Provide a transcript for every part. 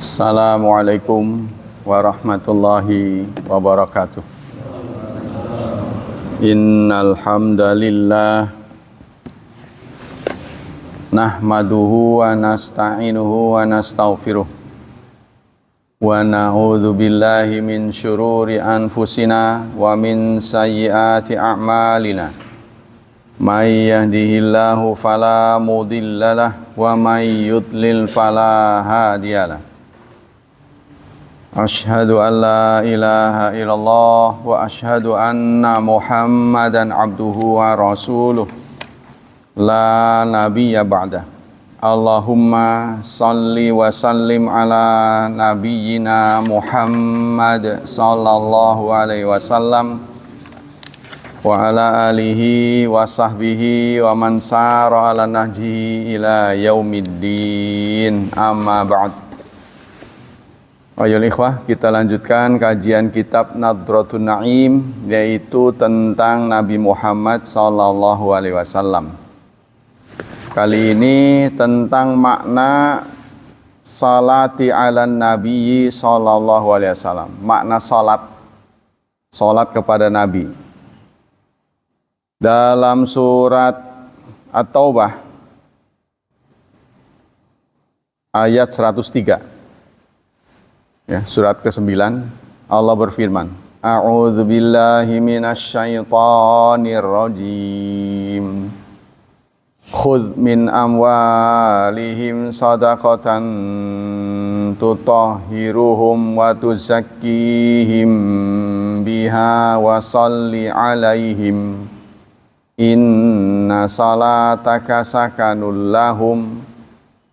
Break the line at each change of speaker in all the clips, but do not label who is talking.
Assalamualaikum warahmatullahi wabarakatuh. Innal hamdalillah nahmaduhu wa nasta'inuhu wa nastaghfiruh wa na'udzu billahi min syururi anfusina wa min sayyiati a'malina. May yahdihillahu fala mudhillalah wa may yudlil fala hadiyalah. Asyhadu an la ilaha illallah wa asyhadu anna Muhammadan abduhu wa rasuluh la nabiyya ba'dah. Allahumma salli wa sallim ala nabiyyina Muhammad sallallahu alaihi wasallam wa ala alihi wa sahbihi wa man sara ala nahjihi ila yaumiddin, amma ba'd. Ayolah ikhwah, kita lanjutkan kajian kitab Nadratun Na'im, yaitu tentang Nabi Muhammad sallallahu alaihi wasallam. Kali ini tentang makna salati ala nabiyyi sallallahu alaihi wasallam. Makna salat kepada Nabi. Dalam surat At-Taubah ayat 103, ya, surat ke-9, Allah berfirman, A'udzu billahi minasyaitonir rajim. Khudh min amwalihim shadaqatan tutahhiruhum wa tuzakkihim biha wa shalli 'alaihim. Inna salataka sakanul lahum.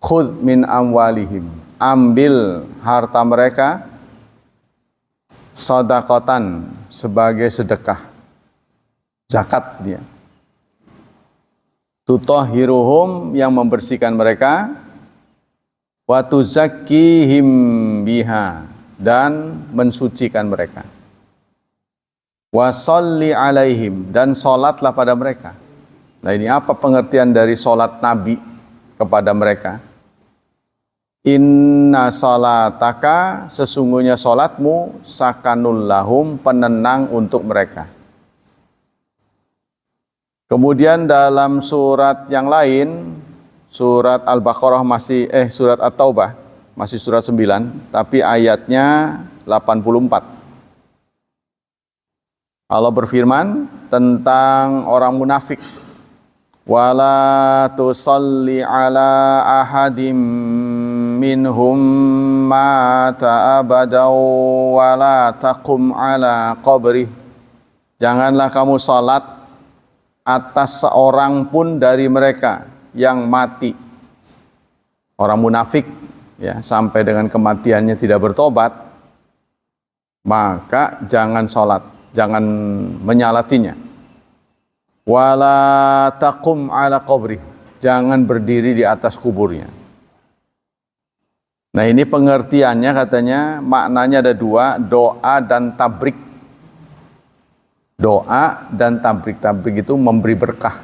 Khudh min amwalihim, ambil harta mereka, shadaqatan, sebagai sedekah, zakat dia. Tutahhiruhum, yang membersihkan mereka, wa tuzakkihim biha, dan mensucikan mereka. Wa sholli alaihim, dan sholatlah pada mereka. Nah, ini apa pengertian dari sholat Nabi kepada mereka? Inna salataka, sesungguhnya sholatmu, sakanul lahum, penenang untuk mereka. Kemudian dalam surat yang lain, surat Al-Baqarah surat At-Taubah, masih surat 9, tapi ayatnya 84. Allah berfirman tentang orang munafik. Wala tusalli ala ahadim minhum mata abadaw wala taqum ala qabrih. Janganlah kamu salat atas seorang pun dari mereka yang mati. Orang munafik, ya, sampai dengan kematiannya tidak bertobat, maka jangan salat, jangan menyalatinya. Wala taqum ala qabrih, jangan berdiri di atas kuburnya. Nah, ini pengertiannya, katanya maknanya ada dua, doa dan tabrik. Doa dan tabrik. Tabrik itu memberi berkah.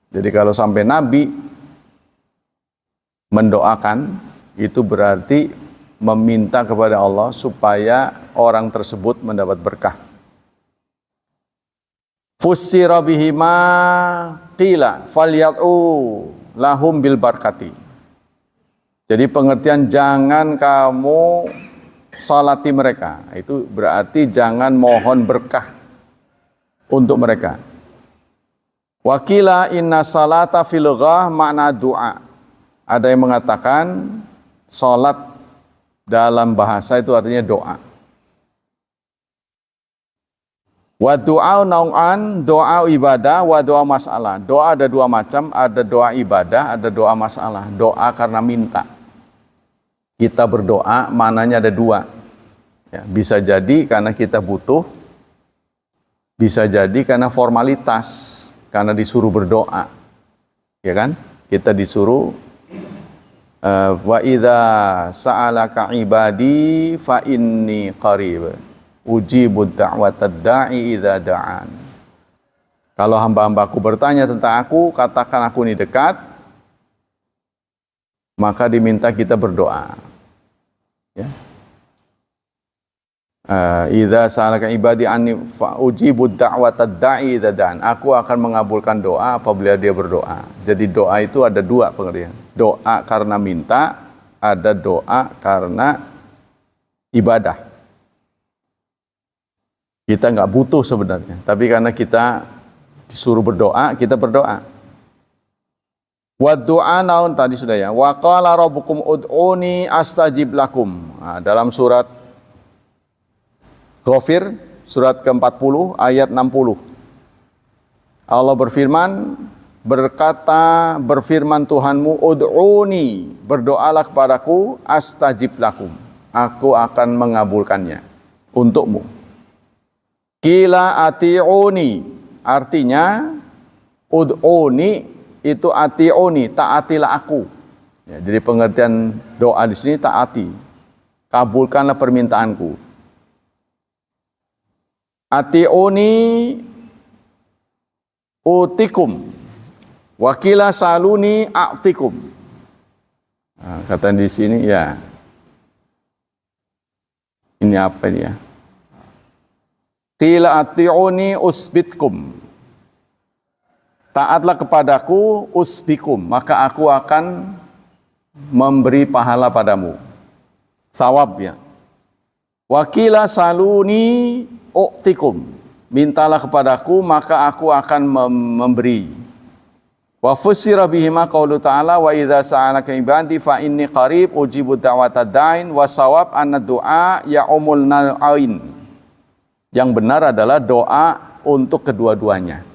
Jadi kalau sampai Nabi mendoakan, itu berarti meminta kepada Allah supaya orang tersebut mendapat berkah. Fussira bihima qila falyad'u lahum bil barakati. Jadi pengertian jangan kamu salati mereka, itu berarti jangan mohon berkah untuk mereka. Wakila inna salata fil ghah makna doa. Ada yang mengatakan salat dalam bahasa itu artinya doa. Wa du'a nau'an, doa ibadah, wa doa masalah. Doa ada dua macam, ada doa ibadah, ada doa masalah. Doa karena minta. Kita berdoa maknanya ada dua. Ya, bisa jadi karena kita butuh, bisa jadi karena formalitas, karena disuruh berdoa. Ya kan? Kita disuruh wa idza sa'alaka ibadi fa inni qarib. Ujibud da'watad da'i idza da'an. Kalau hamba-hambaku bertanya tentang aku, katakan aku ini dekat, maka diminta kita berdoa. Ya. Idza sa'alaka ibadi anni fa ujibu da'watad da'i idza da'an. Aku akan mengabulkan doa apabila dia berdoa. Jadi doa itu ada dua pengertian. Doa karena minta, ada doa karena ibadah. Kita nggak butuh sebenarnya, tapi karena kita disuruh berdoa, kita berdoa. Wa du'a naun tadi sudah ya. Wa qala rabbukum ud'uni astajib lakum. Nah, dalam surat Ghafir surat ke-40 ayat 60. Allah berfirman Tuhanmu, ud'uni, berdoalah kepadaku, astajib lakum. Aku akan mengabulkannya untukmu. Qila ati'uni, artinya ud'uni itu ati'uni, taatilah aku. Ya, jadi pengertian doa di sini taati. Kabulkanlah permintaanku. Ati'uni utikum. Wakila saluni a'tikum. Nah, kata di sini ya. Ini apa dia? Qila ati'uni usbitkum. Taatlah kepadaku usbikum, maka aku akan memberi pahala padamu. Sawab ya. Wakila saluni u'tikum. Mintalah kepadaku, maka aku akan memberi. Wa fusira bihima qaulu ta'ala wa idza sa'alaka ibadi fa inni qarib ujibu da'watad da'in wa sawab anna du'a ya'umul na'in. Yang benar adalah doa untuk kedua-duanya.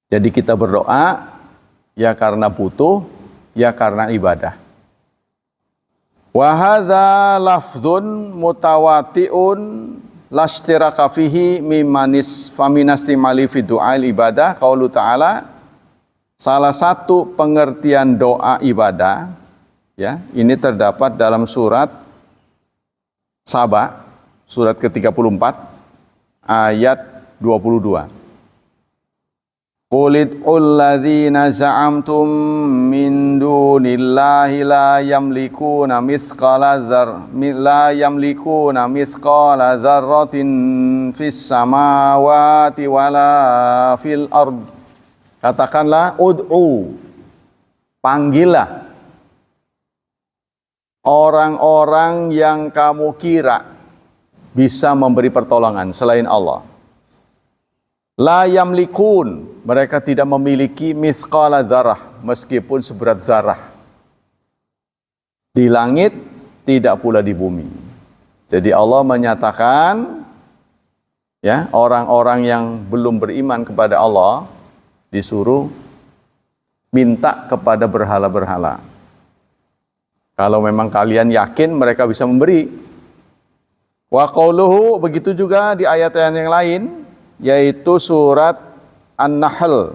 Jadi kita berdoa ya karena butuh, ya karena ibadah. Wa hadza lafdzun mutawati'un lastiraka fihi mimanis faminastimali fi du'ail ibadah qaulu ta'ala. Salah satu pengertian doa ibadah ya, ini terdapat dalam surat Saba surat ke-34 ayat 22. Qulid'ul ladzina za'amtum min dunillahi la yamlikuna mithqala dzarratin fis samawati wala fil ard. Katakanlah ud'u, panggillah orang-orang yang kamu kira bisa memberi pertolongan selain Allah. La yamlikun, mereka tidak memiliki mithqala dzarrah, meskipun seberat zarah. Di langit, tidak pula di bumi. Jadi Allah menyatakan ya, orang-orang yang belum beriman kepada Allah disuruh minta kepada berhala-berhala. Kalau memang kalian yakin mereka bisa memberi. Wa qauluhu, begitu juga di ayat-ayat yang lain, yaitu surat An-Nahl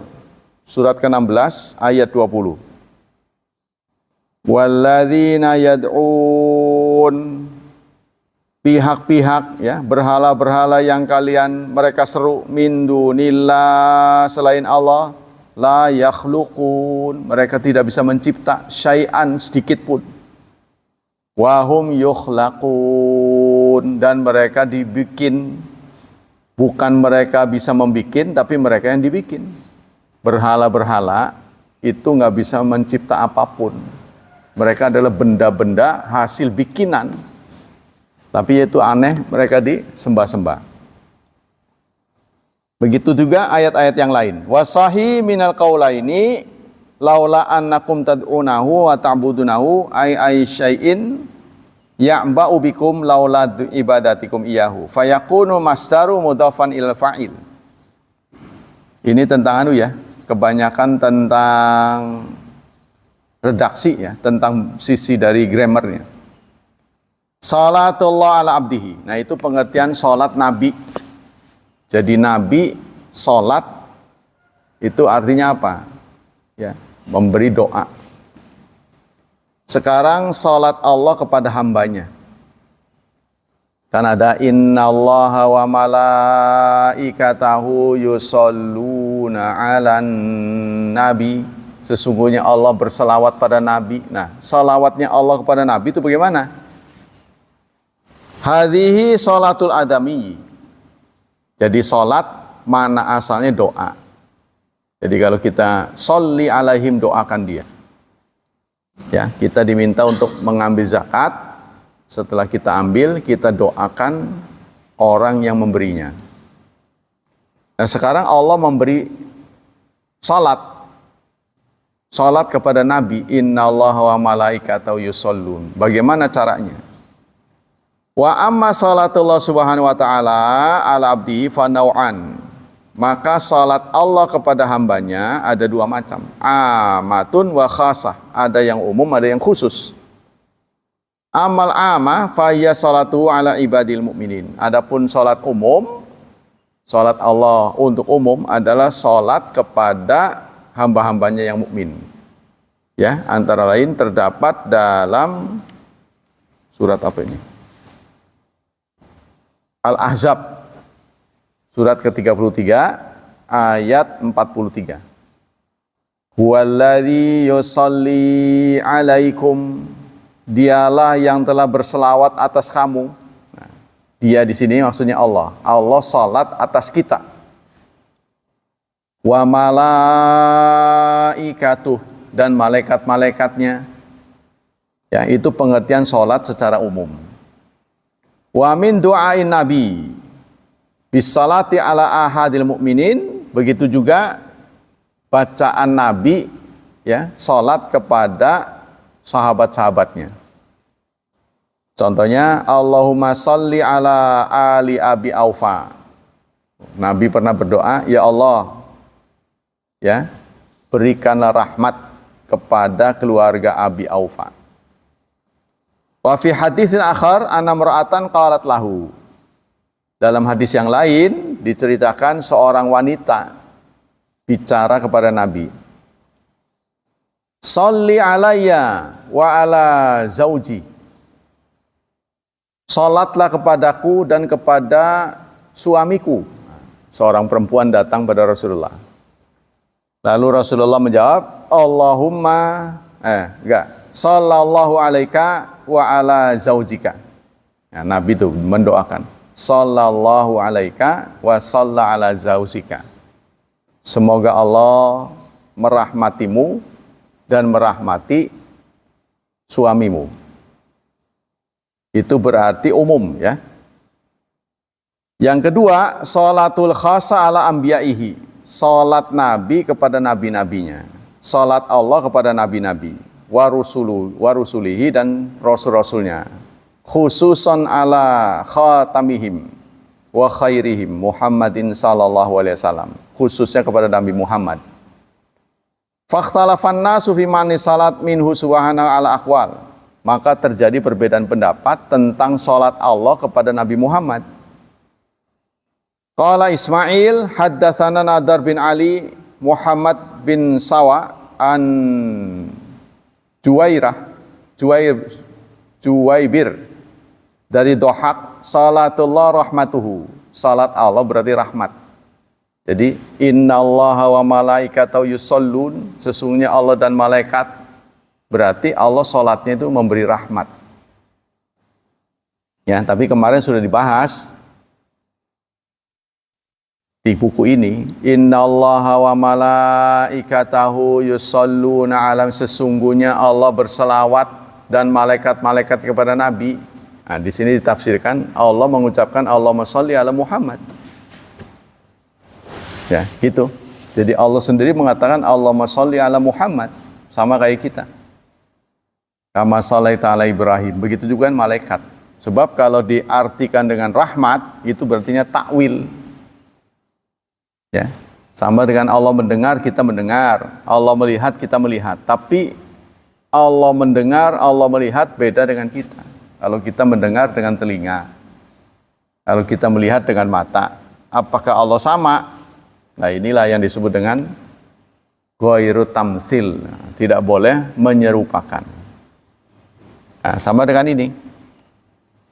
surat ke-16 ayat 20. Walladzina yad'un, pihak-pihak ya, berhala-berhala yang mereka seru min dunillah, selain Allah, la yakhluqun, mereka tidak bisa mencipta syai'an sedikit pun. Wahum yukhlaqun, dan mereka dibikin. Bukan mereka bisa membikin, tapi mereka yang dibikin. Berhala-berhala itu nggak bisa mencipta apapun. Mereka adalah benda-benda hasil bikinan. Tapi itu aneh, mereka disembah-sembah. Begitu juga ayat-ayat yang lain. Wasahi minal qaulaini laula annakum tad'unahu wa ta'budunahu ay syai'in ya'ba'u bikum laula ibadatikum iyahu fayakunu masdaru mudhafan ilal fa'il. Ini tentang ya, kebanyakan tentang redaksi ya, tentang sisi dari grammarnya. Salatullah ala abdihi. Nah, itu pengertian salat Nabi. Jadi Nabi salat itu artinya apa? Ya, memberi doa. Sekarang salat Allah kepada hambanya. Kan ada innallaha wa malaikatahu yusholluna 'alan nabi. Sesungguhnya Allah berselawat pada Nabi. Nah, salawatnya Allah kepada Nabi itu bagaimana? Hadhihi sholatul adami. Jadi sholat mana asalnya doa. Jadi kalau kita sholli alaihim, doakan dia. Ya, kita diminta untuk mengambil zakat. Setelah kita ambil, kita doakan orang yang memberinya. Nah, sekarang Allah memberi salat kepada Nabi, innallaha wa malaikatahu yushollun. Bagaimana caranya? Wa amma salatullah subhanahu wa ta'ala ala abdihi fanau'an. Maka salat Allah kepada hambanya ada dua macam. Amatun wa khasah. Ada yang umum, ada yang khusus. Amal amah fahiyya salatu ala ibadil mu'minin. Adapun salat umum, salat Allah untuk umum adalah salat kepada hamba-hambanya yang mukmin. Ya, antara lain terdapat dalam surat apa ini? Al-Ahzab, surat ke-33 ayat 43. Huwallazi yusalli alaikum, dialah yang telah berselawat atas kamu. Nah, dia di sini maksudnya Allah. Allah salat atas kita. Wa malaikatuh, dan malaikat-malaikatnya. Ya, itu pengertian salat secara umum. Wa min du'ain nabi bisalati ala ahadil mu'minin, begitu juga bacaan Nabi, ya, salat kepada sahabat-sahabatnya. Contohnya Allahumma sholli ala ali abi aufa. Nabi pernah berdoa, ya Allah, ya, berikanlah rahmat kepada keluarga Abi Aufa. Wa fi haditsin akhar anna mar'atan qalat lahu. Dalam hadis yang lain diceritakan seorang wanita bicara kepada Nabi. Sholli alayya wa ala zauji. Salatlah kepadaku dan kepada suamiku. Seorang perempuan datang pada Rasulullah. Lalu Rasulullah menjawab, sallallahu alaika wa ala zaujika. Nah, Nabi itu mendoakan, sallallahu alaika wa salla ala zaujika. Semoga Allah merahmatimu dan merahmati suamimu. Itu berarti umum, ya. Yang kedua, sholatul khasa ala anbiya'ihi. Salat Nabi kepada nabi-nabinya. Salat Allah kepada nabi-nabi. Wa rusulihi, dan rasul-rasulnya. Khususan ala khatamihim wa khairihim Muhammadin sallallahu alaihi wasallam. Khususnya kepada Nabi Muhammad. Fakhtalafan nasu fi mani salat minhu subhanahu ala aqwal. Maka terjadi perbedaan pendapat tentang salat Allah kepada Nabi Muhammad. Qala Ismail haddatsana Nadar bin Ali Muhammad bin Sawa an Juwaibir dari Dohak, salatullah rahmatuhu. Salat Allah berarti rahmat. Jadi innallaha wa malaikatahu yushollun, sesungguhnya Allah dan malaikat, berarti Allah salatnya itu memberi rahmat. Ya, tapi kemarin sudah dibahas di buku ini, innallaha wa malaikatahu yusholluna alam, sesungguhnya Allah berselawat dan malaikat-malaikat kepada Nabi. Nah, di sini ditafsirkan Allah mengucapkan Allahumma sholli ala Muhammad. Ya, gitu. Jadi Allah sendiri mengatakan Allahumma sholli ala Muhammad, sama kayak kita. Kama sholaita ala Ibrahim, begitu juga malaikat. Sebab kalau diartikan dengan rahmat, itu berartinya takwil. Ya, sama dengan Allah mendengar, kita mendengar. Allah melihat, kita melihat. Tapi Allah mendengar, Allah melihat beda dengan kita. Kalau kita mendengar dengan telinga, kalau kita melihat dengan mata, apakah Allah sama? Nah, inilah yang disebut dengan ghairu tamtsil. Tidak boleh menyerupakan. Nah, sama dengan ini.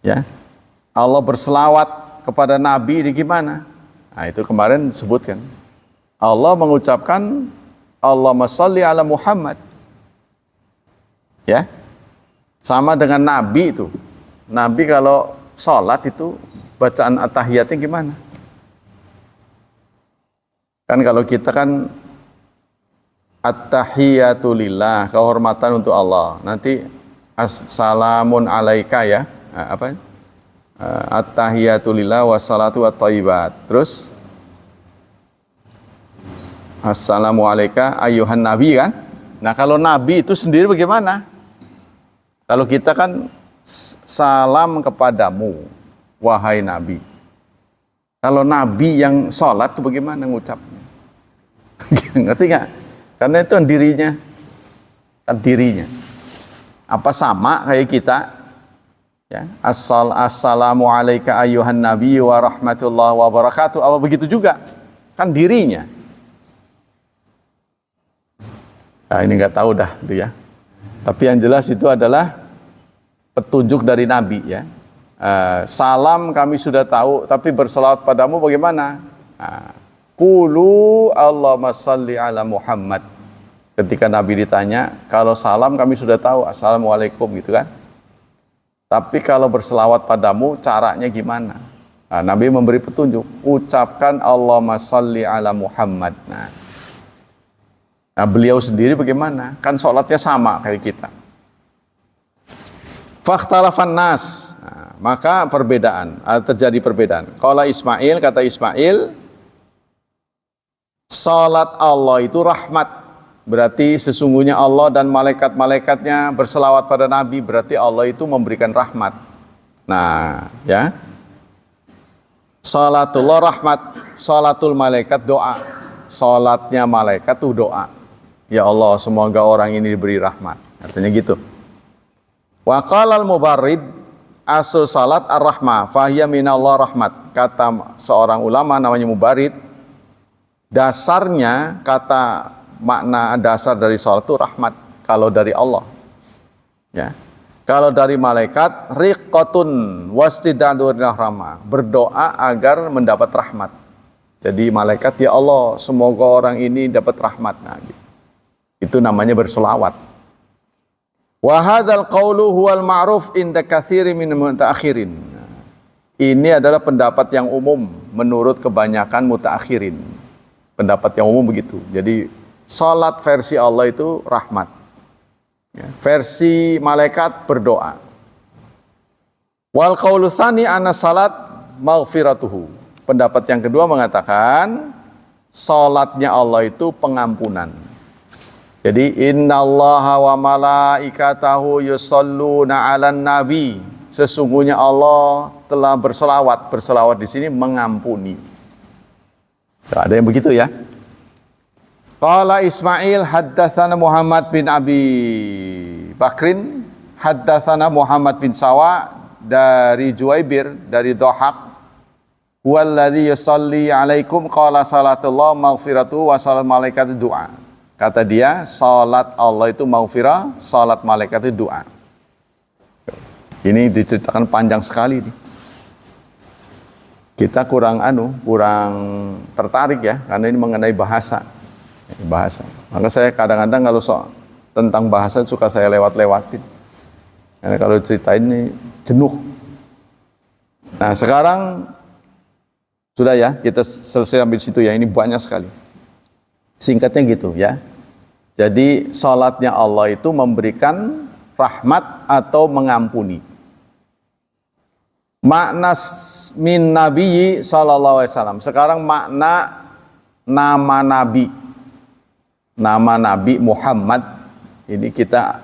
Ya, Allah berselawat kepada Nabi di gimana? Nah, itu kemarin disebutkan. Allah mengucapkan Allahumma sholli ala Muhammad. Ya. Sama dengan Nabi itu. Nabi kalau sholat itu bacaan at-tahiyatnya gimana? Kan kalau kita kan at-tahiyatu lillah, kehormatan untuk Allah. Nanti assalamun alaika ya. Apa? At-tahiyatu lillah wassalatu wattayyibat. Terus assalamu alaika ayyuhan nabi kan? Nah, kalau nabi itu sendiri bagaimana? Kalau kita kan salam kepadamu wahai nabi. Kalau nabi yang sholat itu bagaimana ngucapnya? Ngerti nggak? Karena itu kan dirinya. Apa sama kayak kita? Ya, assalamu alayka ayyuhan nabi wa rahmatullahi wa barakatuh. Apa begitu juga? Kan dirinya. Nah, ini nggak tahu dah itu ya. Tapi yang jelas itu adalah petunjuk dari Nabi ya. Salam kami sudah tahu, tapi berselawat padamu bagaimana? Qulu Allahumma salli ala Muhammad. Ketika Nabi ditanya, kalau salam kami sudah tahu, assalamualaikum gitu kan. Tapi kalau berselawat padamu caranya gimana? Nah, Nabi memberi petunjuk, ucapkan Allahumma salli ala Muhammad. Nah, beliau sendiri bagaimana? Kan sholatnya sama kayak kita. Fakhtalafan nas. Nah, maka terjadi perbedaan. Qala Ismail, kata Ismail, salat Allah itu rahmat. Berarti sesungguhnya Allah dan malaikat-malaikatnya berselawat pada Nabi, berarti Allah itu memberikan rahmat. Nah, ya. Salatullah rahmat, salatul malaikat doa. Salatnya malaikat itu doa. Ya Allah, semoga orang ini diberi rahmat. Artinya gitu. Wa qala al-mubarrid, asal salat ar-rahmah, fahiya minallah rahmat. Kata seorang ulama namanya Mubarrid, dasarnya kata makna dasar dari salat itu rahmat kalau dari Allah. Ya. Kalau dari malaikat riqqatun wastidadur rahmah, berdoa agar mendapat rahmat. Jadi malaikat, ya Allah, semoga orang ini dapat rahmat. Nah, gitu. Itu namanya berselawat. Wa hadzal qaulu huwal ma'ruf inda katsiri min mutaakhirin. Ini adalah pendapat yang umum menurut kebanyakan mutaakhirin. Pendapat yang umum begitu. Jadi salat versi Allah itu rahmat. Ya, versi malaikat berdoa. Wal qaulu tsani anna salat maghfiratuhu. Pendapat yang kedua mengatakan salatnya Allah itu pengampunan. Jadi innallaha wa malaikatahu yusholluna 'alan nabi. Sesungguhnya Allah telah berselawat. Berselawat di sini mengampuni. Ada yang begitu ya. Qala Ismail haddatsana Muhammad bin Abi Bakrin, haddatsana Muhammad bin Sawa dari Juwaibir dari Dhahak. Huwallazi yusalli 'alaikum qala salatullah maghfiratu wa salat malaikat du'a. Kata dia, salat Allah itu maghfirah, salat malaikat itu doa. Ini diceritakan panjang sekali nih. Kita kurang tertarik ya, karena ini mengenai bahasa. Maka saya kadang-kadang kalau tentang bahasa suka saya lewat-lewatin. Karena kalau cerita ini jenuh. Nah, sekarang sudah ya, kita selesai ambil situ ya, ini banyak sekali. Singkatnya gitu ya. Jadi salatnya Allah itu memberikan rahmat atau mengampuni. Makna min nabiyyi sallallahu alaihi wasallam. Sekarang makna nama nabi. Nama Nabi Muhammad ini kita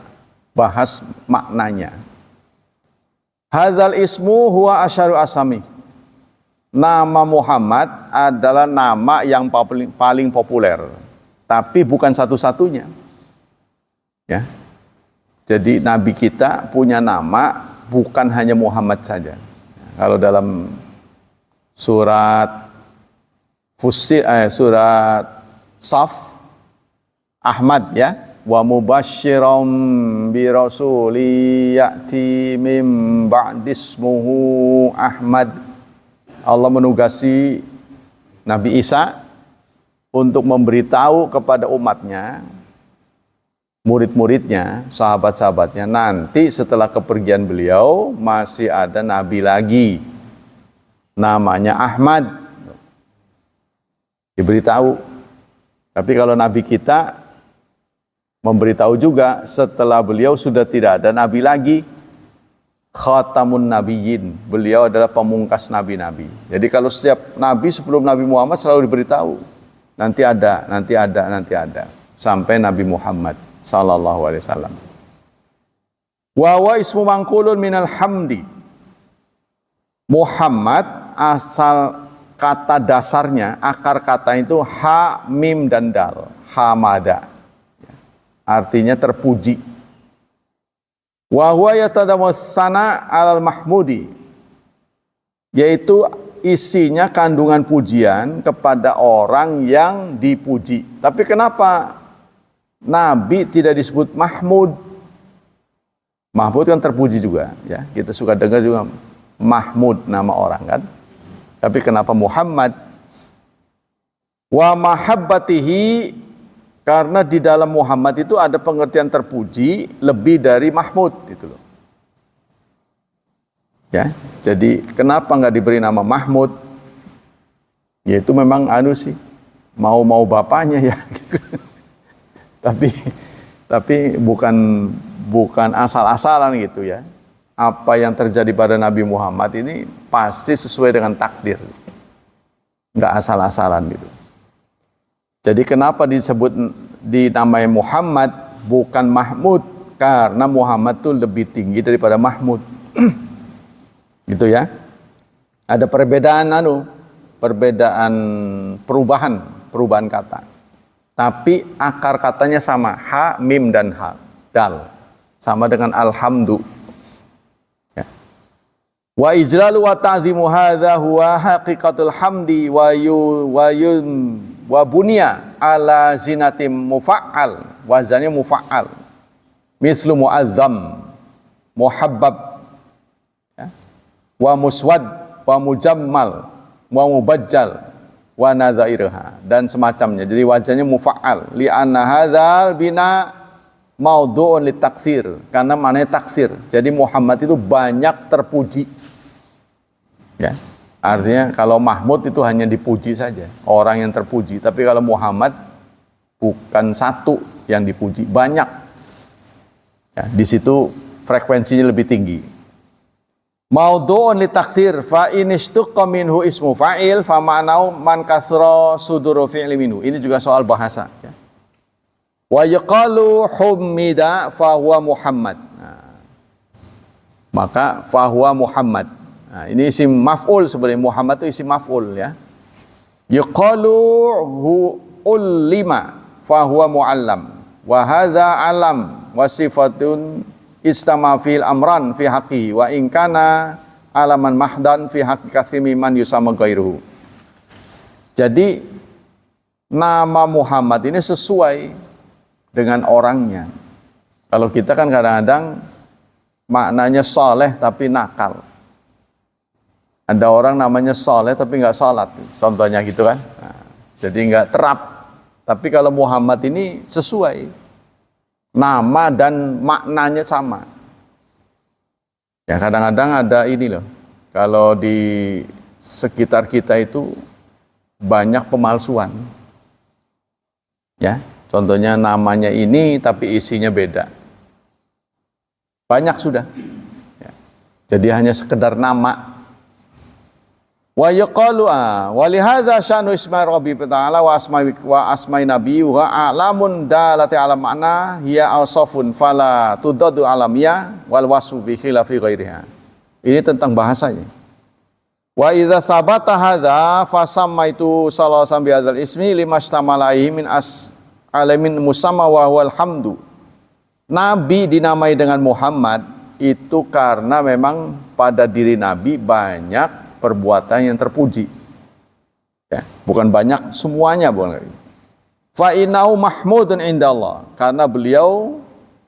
bahas maknanya. Hadzal ismu huwa asyaru asami. Nama Muhammad adalah nama yang paling populer. Tapi bukan satu-satunya. Ya. Jadi Nabi kita punya nama bukan hanya Muhammad saja. Kalau dalam surat surat Saf Ahmad ya, wa mubasysyiram bi rasuli ya'ti mim ba'dismuhu Ahmad. Allah menugasi Nabi Isa untuk memberitahu kepada umatnya murid-muridnya, sahabat-sahabatnya, nanti setelah kepergian beliau masih ada nabi lagi, namanya Ahmad. Diberitahu. Tapi kalau nabi kita memberitahu juga setelah beliau sudah tidak ada nabi lagi. Khatamun Nabiyyin, beliau adalah pemungkas nabi-nabi. Jadi kalau setiap nabi sebelum Nabi Muhammad selalu diberitahu, nanti ada, nanti ada, nanti ada, sampai Nabi Muhammad sallallahu alaihi wasallam. Wa wa ismu mangkulun minal hamdi. Muhammad asal kata dasarnya, akar kata itu ha, mim dan dal, hamada. Artinya terpuji. Wa huwa yatadammassana alal mahmudi, yaitu isinya kandungan pujian kepada orang yang dipuji. Tapi kenapa nabi tidak disebut Mahmud? Mahmud kan terpuji juga, ya. Kita suka dengar juga Mahmud nama orang kan. Tapi kenapa Muhammad? Wa mahabbatihi, karena di dalam Muhammad itu ada pengertian terpuji lebih dari Mahmud itu loh. Ya, jadi kenapa nggak diberi nama Mahmud? Ya itu memang sih, mau bapaknya ya. tapi bukan asal-asalan gitu ya. Apa yang terjadi pada Nabi Muhammad ini pasti sesuai dengan takdir. Nggak asal-asalan gitu. Jadi kenapa dinamai Muhammad bukan Mahmud? Karena Muhammad itu lebih tinggi daripada Mahmud. Gitu ya. Ada perbedaan perubahan kata. Tapi akar katanya sama, ha, mim dan dal. Sama dengan alhamdu. Ya. Wa ijlalu wa ta'zimu hadza huwa haqiqatul hamdi wa bunya ala zinatim mufa'al, wazannya mufa'al, mislu mu'azzam, muhabbab, ya, wa muswad, wa mujammal, wa mubajjal, wa nadzairha, dan semacamnya. Jadi wazannya mufa'al, li'anna hadzal bina maudhu'un litaksir, karena maknanya taksir. Jadi Muhammad itu banyak terpuji, ya. Artinya kalau Mahmud itu hanya dipuji saja, orang yang terpuji. Tapi kalau Muhammad bukan satu yang dipuji, banyak. Ya, di situ frekuensinya lebih tinggi. Maudhu'un li taksir fa in istuqqa minhu ismu fa'il fa ma'nau man kasra suduru fi'li minhu. Ini juga soal bahasa. Ya. Wa yuqalu humida fa huwa Muhammad. Nah, maka fa huwa Muhammad. Nah, ini isim maf'ul sebenarnya. Muhammad itu isim maf'ul ya. Yuqalu lima fa huwa mu'allam wa hadza alam wa sifatun istama fil amran fi haqqihi wa in kana alaman mahdan fi haqqi katsimi man yusama ghairuhu. Jadi nama Muhammad ini sesuai dengan orangnya. Kalau kita kan kadang-kadang maknanya soleh tapi nakal. Ada orang namanya soleh tapi nggak sholat, contohnya gitu kan. Nah, jadi nggak terap. Tapi kalau Muhammad ini sesuai, nama dan maknanya sama. Ya kadang-kadang ada ini loh, kalau di sekitar kita itu banyak pemalsuan. Ya, contohnya namanya ini tapi isinya beda. Banyak sudah. Ya. Jadi hanya sekedar nama. Wa yuqalu wa li hadza sya'nu isma rabbi ta'ala wa asma'i nabi wa alamun dalati ala ma'na hiya awsafun fala tudaddu alamiyah wal wasfu bi khilafi ghairiha. Ini tentang bahasanya. Wa idza thabata hadza fa sammaitu sallallahu alaihi wasallam ismi limastamala alaihi min alamin musamma wa huwal hamdu. Nabi dinamai dengan Muhammad itu karena memang pada diri Nabi banyak perbuatan yang terpuji. Ya, bukan banyak, semuanya bukan. Fa innahu mahmudun indallah, karena beliau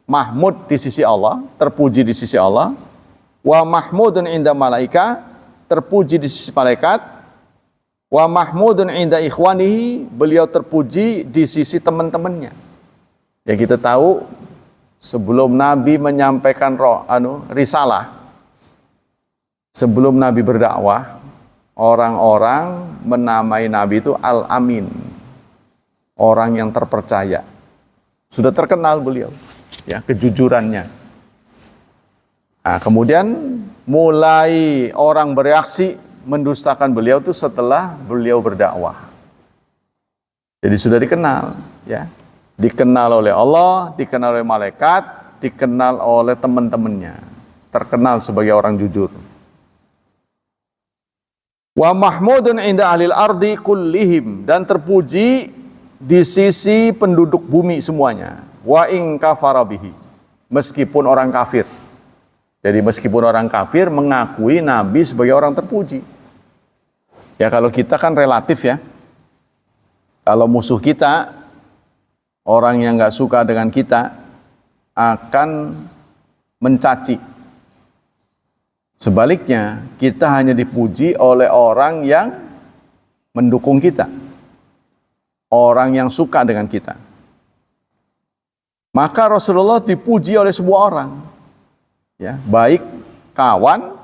mahmud di sisi Allah, terpuji di sisi Allah. Wa mahmudun inda malaika, terpuji di sisi malaikat. Wa mahmudun inda ikhwanihi, beliau terpuji di sisi teman-temannya. Ya kita tahu sebelum Nabi menyampaikan risalah, sebelum Nabi berdakwah, orang-orang menamai Nabi itu Al-Amin, orang yang terpercaya. Sudah terkenal beliau, ya, kejujurannya. Nah, kemudian mulai orang bereaksi mendustakan beliau itu setelah beliau berdakwah. Jadi sudah dikenal, ya. Dikenal oleh Allah, dikenal oleh malaikat, dikenal oleh teman-temannya. Terkenal sebagai orang jujur. Wa mahmudun inda ahlil ardi kullihim, dan terpuji di sisi penduduk bumi semuanya. Wa in kafara bihi, meskipun orang kafir. Jadi meskipun orang kafir mengakui Nabi sebagai orang terpuji. Ya kalau kita kan relatif ya. Kalau musuh kita, orang yang nggak suka dengan kita akan mencaci. Sebaliknya, kita hanya dipuji oleh orang yang mendukung kita. Orang yang suka dengan kita. Maka Rasulullah dipuji oleh semua orang. Ya, baik kawan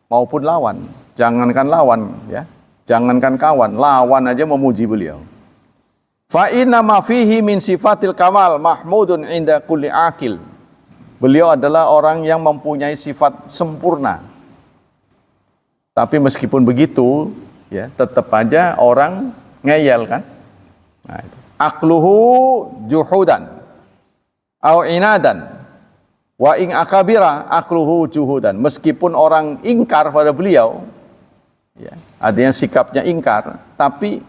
maupun lawan. Jangankan lawan, ya. Jangankan kawan, lawan aja memuji beliau. Fa inna ma fihi min sifatil kamal mahmudun inda kulli akil. Beliau adalah orang yang mempunyai sifat sempurna. Tapi meskipun begitu, ya, tetap aja orang ngeyel kan? Nah, itu. Akluhu juhudan au inadan wa in akabira akluhu juhudan. Meskipun orang ingkar pada beliau, ya, artinya sikapnya ingkar, tapi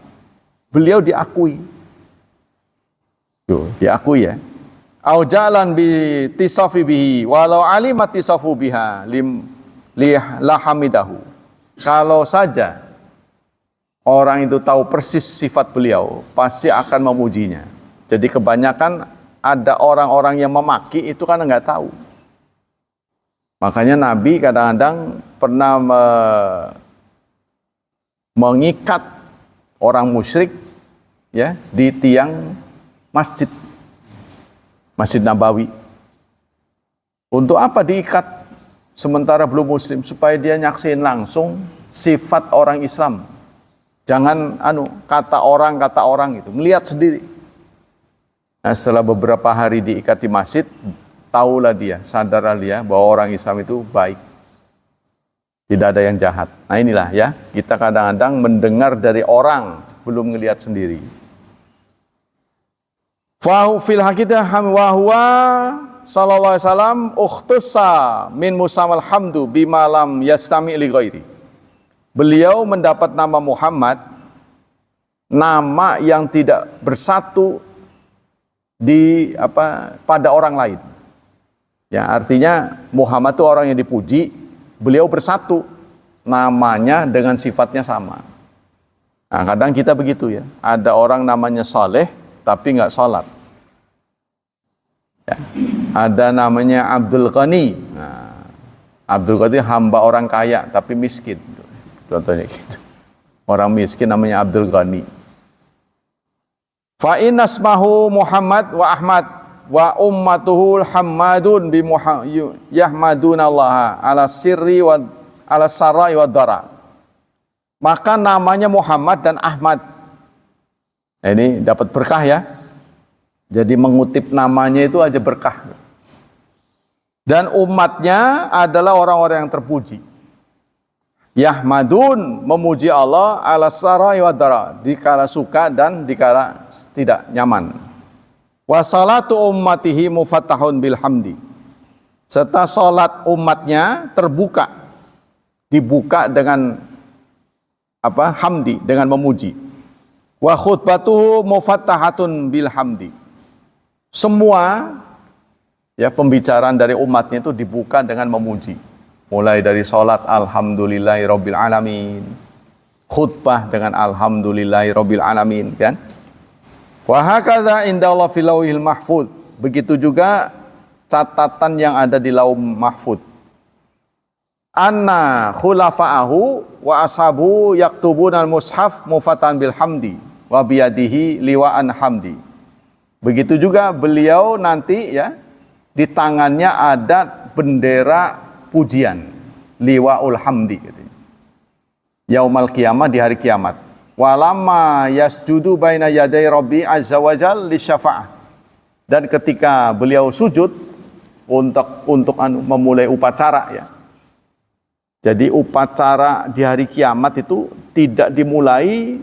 beliau diakui. Tuh, diakui ya. Au jalan bi tisafi bihi walau alimat tisafu biha li lahamidahu. Kalau saja orang itu tahu persis sifat beliau, pasti akan memujinya. Jadi kebanyakan ada orang-orang yang memaki itu kan nggak tahu. Makanya Nabi kadang-kadang pernah mengikat orang musyrik, ya, di tiang Masjid Nabawi. Untuk apa diikat sementara belum muslim? Supaya dia nyaksin langsung sifat orang Islam. Jangan kata orang itu, melihat sendiri. Nah, setelah beberapa hari diikat di masjid, tahulah dia, sadarlah dia bahwa orang Islam itu baik. Tidak ada yang jahat. Nah inilah ya, kita kadang-kadang mendengar dari orang, belum melihat sendiri. Fahu fil haqiqah wa huwa sallallahu alaihi wasallam ukhtassa min musamal hamdu bima lam yastami li ghairi. Beliau mendapat nama Muhammad, nama yang tidak bersatu pada orang lain. Ya, artinya Muhammad itu orang yang dipuji, beliau bersatu namanya dengan sifatnya sama. Nah, kadang kita begitu ya. Ada orang namanya Saleh tapi nggak sholat. Ya. Ada namanya Abdul Ghani. Nah, Abdul Ghani hamba orang kaya tapi miskin. Contohnya gitu. Orang miskin namanya Abdul Ghani. Fa inna asmahu Muhammad wa Ahmad wa ummatuhu Hammadun bi yahmaduna Allah ala sirri wa ala sarai wa dara. Maka namanya Muhammad dan Ahmad. Ini dapat berkah ya. Jadi mengutip namanya itu aja berkah. Dan umatnya adalah orang-orang yang terpuji. Yahmadun, memuji Allah ala sarai wa dara, dikala suka dan dikala tidak nyaman. Wa salatu ummatihi mufattahun bil hamdi. Serta salat umatnya terbuka, dibuka dengan hamdi, dengan memuji. Wa khutbatuhu mufattahatun bil hamdi. Semua ya pembicaraan dari umatnya itu dibuka dengan memuji. Mulai dari salat alhamdulillahi rabbil alamin, khutbah dengan alhamdulillahi rabbil alamin, kan? Wa hakadza indallah fil lauhil mahfuz. Begitu juga catatan yang ada di lauh mahfuz. Anna khulafa'ahu wa ashabu yaktubuna al-mushaf mufatan bil hamdi wa biyadihi liwa'an hamdi. Begitu juga beliau nanti ya di tangannya ada bendera pujian, liwaul hamdi gitu. Yaumal qiyamah, di hari kiamat. Walamma yasjudu baina yaday rabbi azza wajal li syafa'ah. Dan ketika beliau sujud untuk memulai upacara ya. Jadi upacara di hari kiamat itu tidak dimulai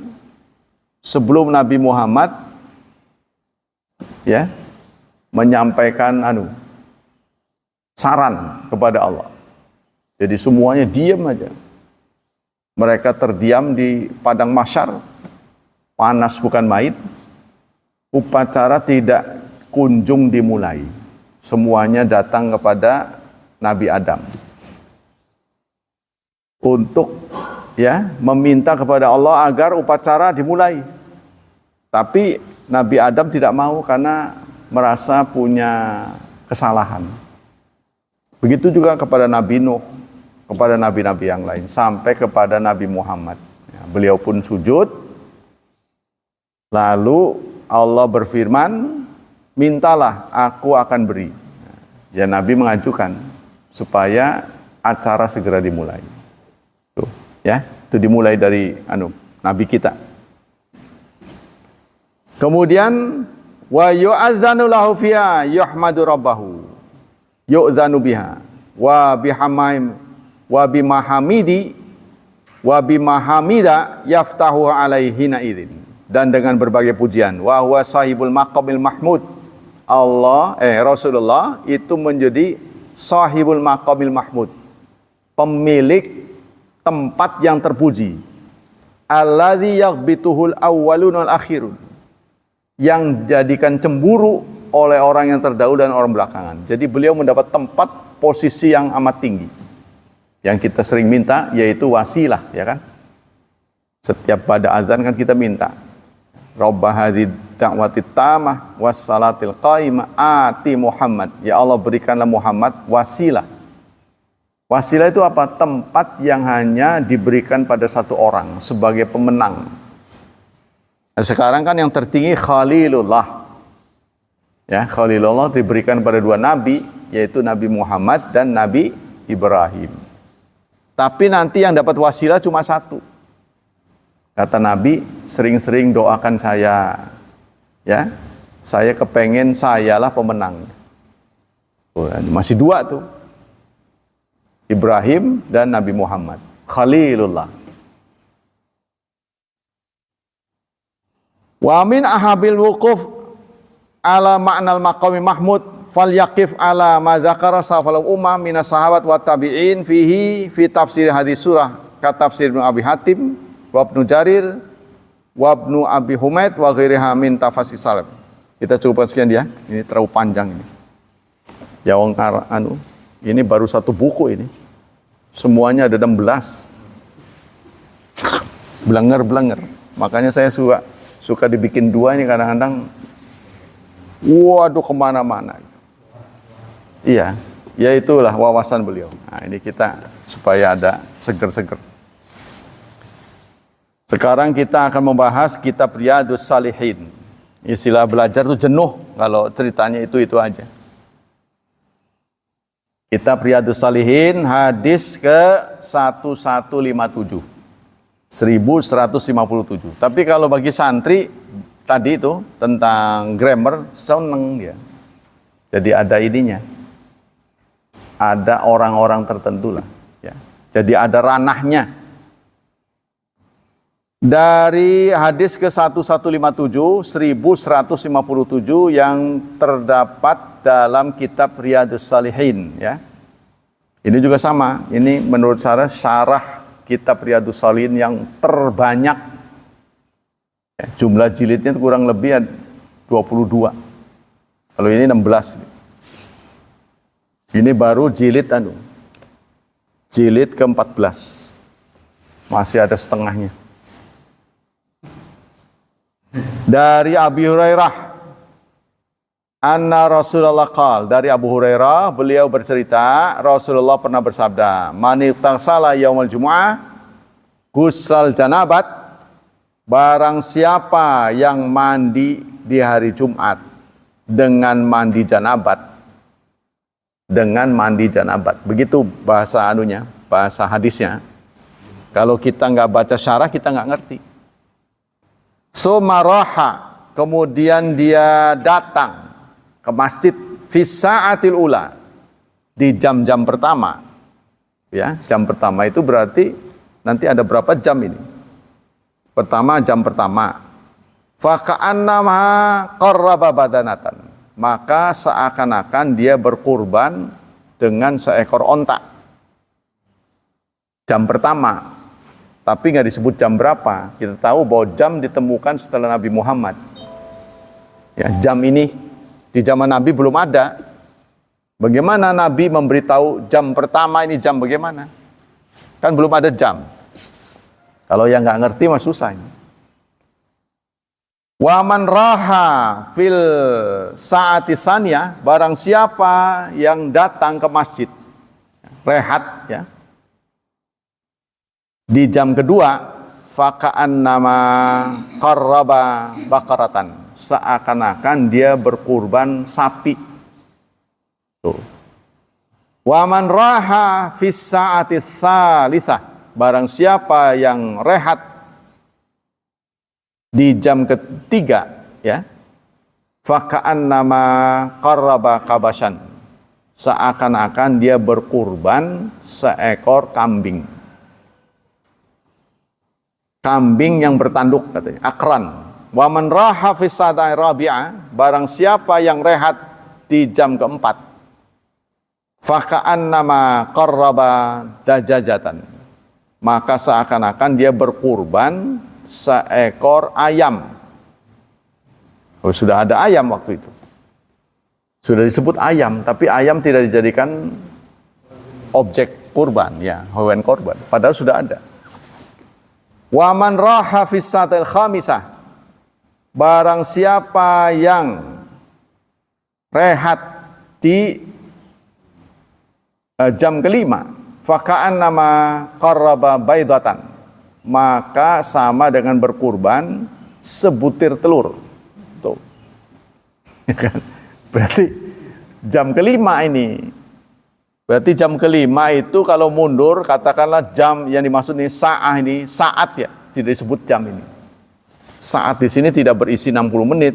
sebelum Nabi Muhammad ya menyampaikan saran kepada Allah. Jadi semuanya diam aja. Mereka terdiam di padang mahsyar, panas bukan main. Upacara tidak kunjung dimulai. Semuanya datang kepada Nabi Adam untuk ya meminta kepada Allah agar upacara dimulai. Tapi Nabi Adam tidak mau karena merasa punya kesalahan. Begitu juga kepada Nabi Nuh, kepada nabi-nabi yang lain, sampai kepada Nabi Muhammad. Ya, beliau pun sujud. Lalu Allah berfirman, mintalah, aku akan beri. Ya, Nabi mengajukan supaya acara segera dimulai. Tuh, ya, itu dimulai dari Nabi kita. Kemudian wa yu'adzanu lahu fiha yuhmadu rabbahu yu'dzanu biha wa bihamaim wa bimahamidi wa bimahamida yaftahu alaihina idzin, dan dengan berbagai pujian. Wa huwa sahibul maqamil mahmud. Rasulullah itu menjadi sahibul maqamil mahmud, pemilik tempat yang terpuji. Alladzi yaghbituhul awwalun wal akhirun, yang jadikan cemburu oleh orang yang terdahulu dan orang belakangan. Jadi beliau mendapat tempat posisi yang amat tinggi. Yang kita sering minta yaitu wasilah, ya kan? Setiap pada azan kan kita minta, Rabb hadzal da'wati tamah was salatil qaimah ati Muhammad. Ya Allah, berikanlah Muhammad wasilah. Wasilah itu apa? Tempat yang hanya diberikan pada satu orang sebagai pemenang. Nah, sekarang kan yang tertinggi Khalilullah. Ya, Khalilullah diberikan pada dua nabi, yaitu Nabi Muhammad dan Nabi Ibrahim. Tapi nanti yang dapat wasilah cuma satu. Kata Nabi, sering-sering doakan saya. Ya, saya kepengen sayalah pemenang. Masih dua tuh. Ibrahim dan Nabi Muhammad. Khalilullah. Wa min ahabil wuquf ala ma'nal maqami mahmud falyaqif ala ma dzakara safal ummah minas sahabat wa tabi'in fihi fi tafsir hadis surah ka tafsir Ibnu Abi Hatim wa Ibnu Jarir wa Ibnu Abi Humaid wa ghairiha min tafasir salaf. Kita cukupkan sekian dia. Ini terlalu panjang ini. Jawang ini baru satu buku ini. Semuanya ada 16. Blenger. Makanya saya suka dibikin dua ini kadang-kadang. Waduh, kemana-mana. Iya, ya itulah wawasan beliau. Nah, ini kita supaya ada seger-seger. Sekarang kita akan membahas kitab Riyadhus Shalihin. Istilah belajar itu jenuh kalau ceritanya itu aja. Kitab Riyadhus Shalihin, hadis ke 1157. 1157. Tapi kalau bagi santri tadi itu tentang grammar seneng dia. Jadi ada ininya. Ada orang-orang tertentu lah, ya. Jadi ada ranahnya. Dari hadis ke 1157, 1157 yang terdapat dalam kitab Riyadhus Shalihin, ya. Ini juga sama. Ini menurut saya syarah kitab Riyadhus Shalihin yang terbanyak. Ya, jumlah jilidnya kurang lebih 22. Kalau ini 16. Ini baru jilid jilid ke-14. Masih ada setengahnya. Dari Abi Hurairah, anna Rasulullah qal, dari Abu Hurairah beliau bercerita Rasulullah pernah bersabda, man ightasala yaumal jumu'ah ghusl janabat, barang siapa yang mandi di hari Jumat dengan mandi janabat, dengan mandi janabat. Begitu bahasa anunya, bahasa hadisnya. Kalau kita nggak baca syarah, kita nggak ngerti. Sumaraha, kemudian dia datang ke masjid fi sa'atil ula, di jam-jam pertama. Ya, jam pertama itu berarti nanti ada berapa jam ini? Pertama, jam pertama. Fa ka'annama qarraba badanatan. Maka seakan-akan dia berkurban dengan seekor onta. Jam pertama. Tapi nggak disebut jam berapa. Kita tahu bahwa jam ditemukan setelah Nabi Muhammad. Ya, jam ini di zaman Nabi belum ada. Bagaimana Nabi memberitahu jam pertama ini jam bagaimana? Kan belum ada jam. Kalau yang nggak ngerti mah susah. Wa man raha fil saati tsaniyah, barang siapa yang datang ke masjid rehat ya di jam kedua, faka'annama qarraba bakaratan, seakan-akan dia berkurban sapi. Tuh. Wa man raha fis saati tsalitsah, barang siapa yang rehat di jam ketiga ya, faka'annama qarraba kabasan, seakan-akan dia berkurban seekor kambing. Kambing yang bertanduk katanya, akran. Wa man raha fi sadai rabi'ah, barang siapa yang rehat di jam keempat, faka'annama qarraba dajajatan, maka seakan-akan dia berkurban seekor ayam. Oh, sudah ada ayam waktu itu. Sudah disebut ayam, tapi ayam tidak dijadikan objek kurban, ya, hewan kurban. Padahal sudah ada. Wa man raha fis satil khamisah, barang siapa yang rehat di jam kelima, faka'annama qarraba baidatan, maka sama dengan berkurban sebutir telur. Tuh. Berarti jam kelima ini. Berarti jam kelima itu kalau mundur, katakanlah jam yang dimaksud ini sa'ah ini, saat ya, tidak disebut jam ini. Saat di sini tidak berisi 60 menit.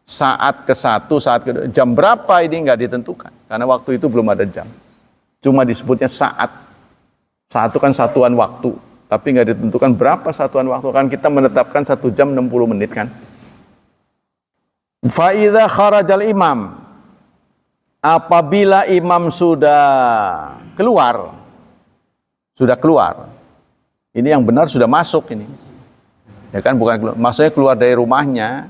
Saat ke-1, saat kedua, jam berapa ini nggak ditentukan. Karena waktu itu belum ada jam. Cuma disebutnya saat. Saat itu kan satuan waktu. Tapi nggak ditentukan berapa satuan waktu. Kan kita menetapkan 1 jam 60 menit kan. Fa'idha kharajal imam, apabila imam sudah keluar, ini yang benar sudah masuk ini, ya kan, bukan keluar, maksudnya keluar dari rumahnya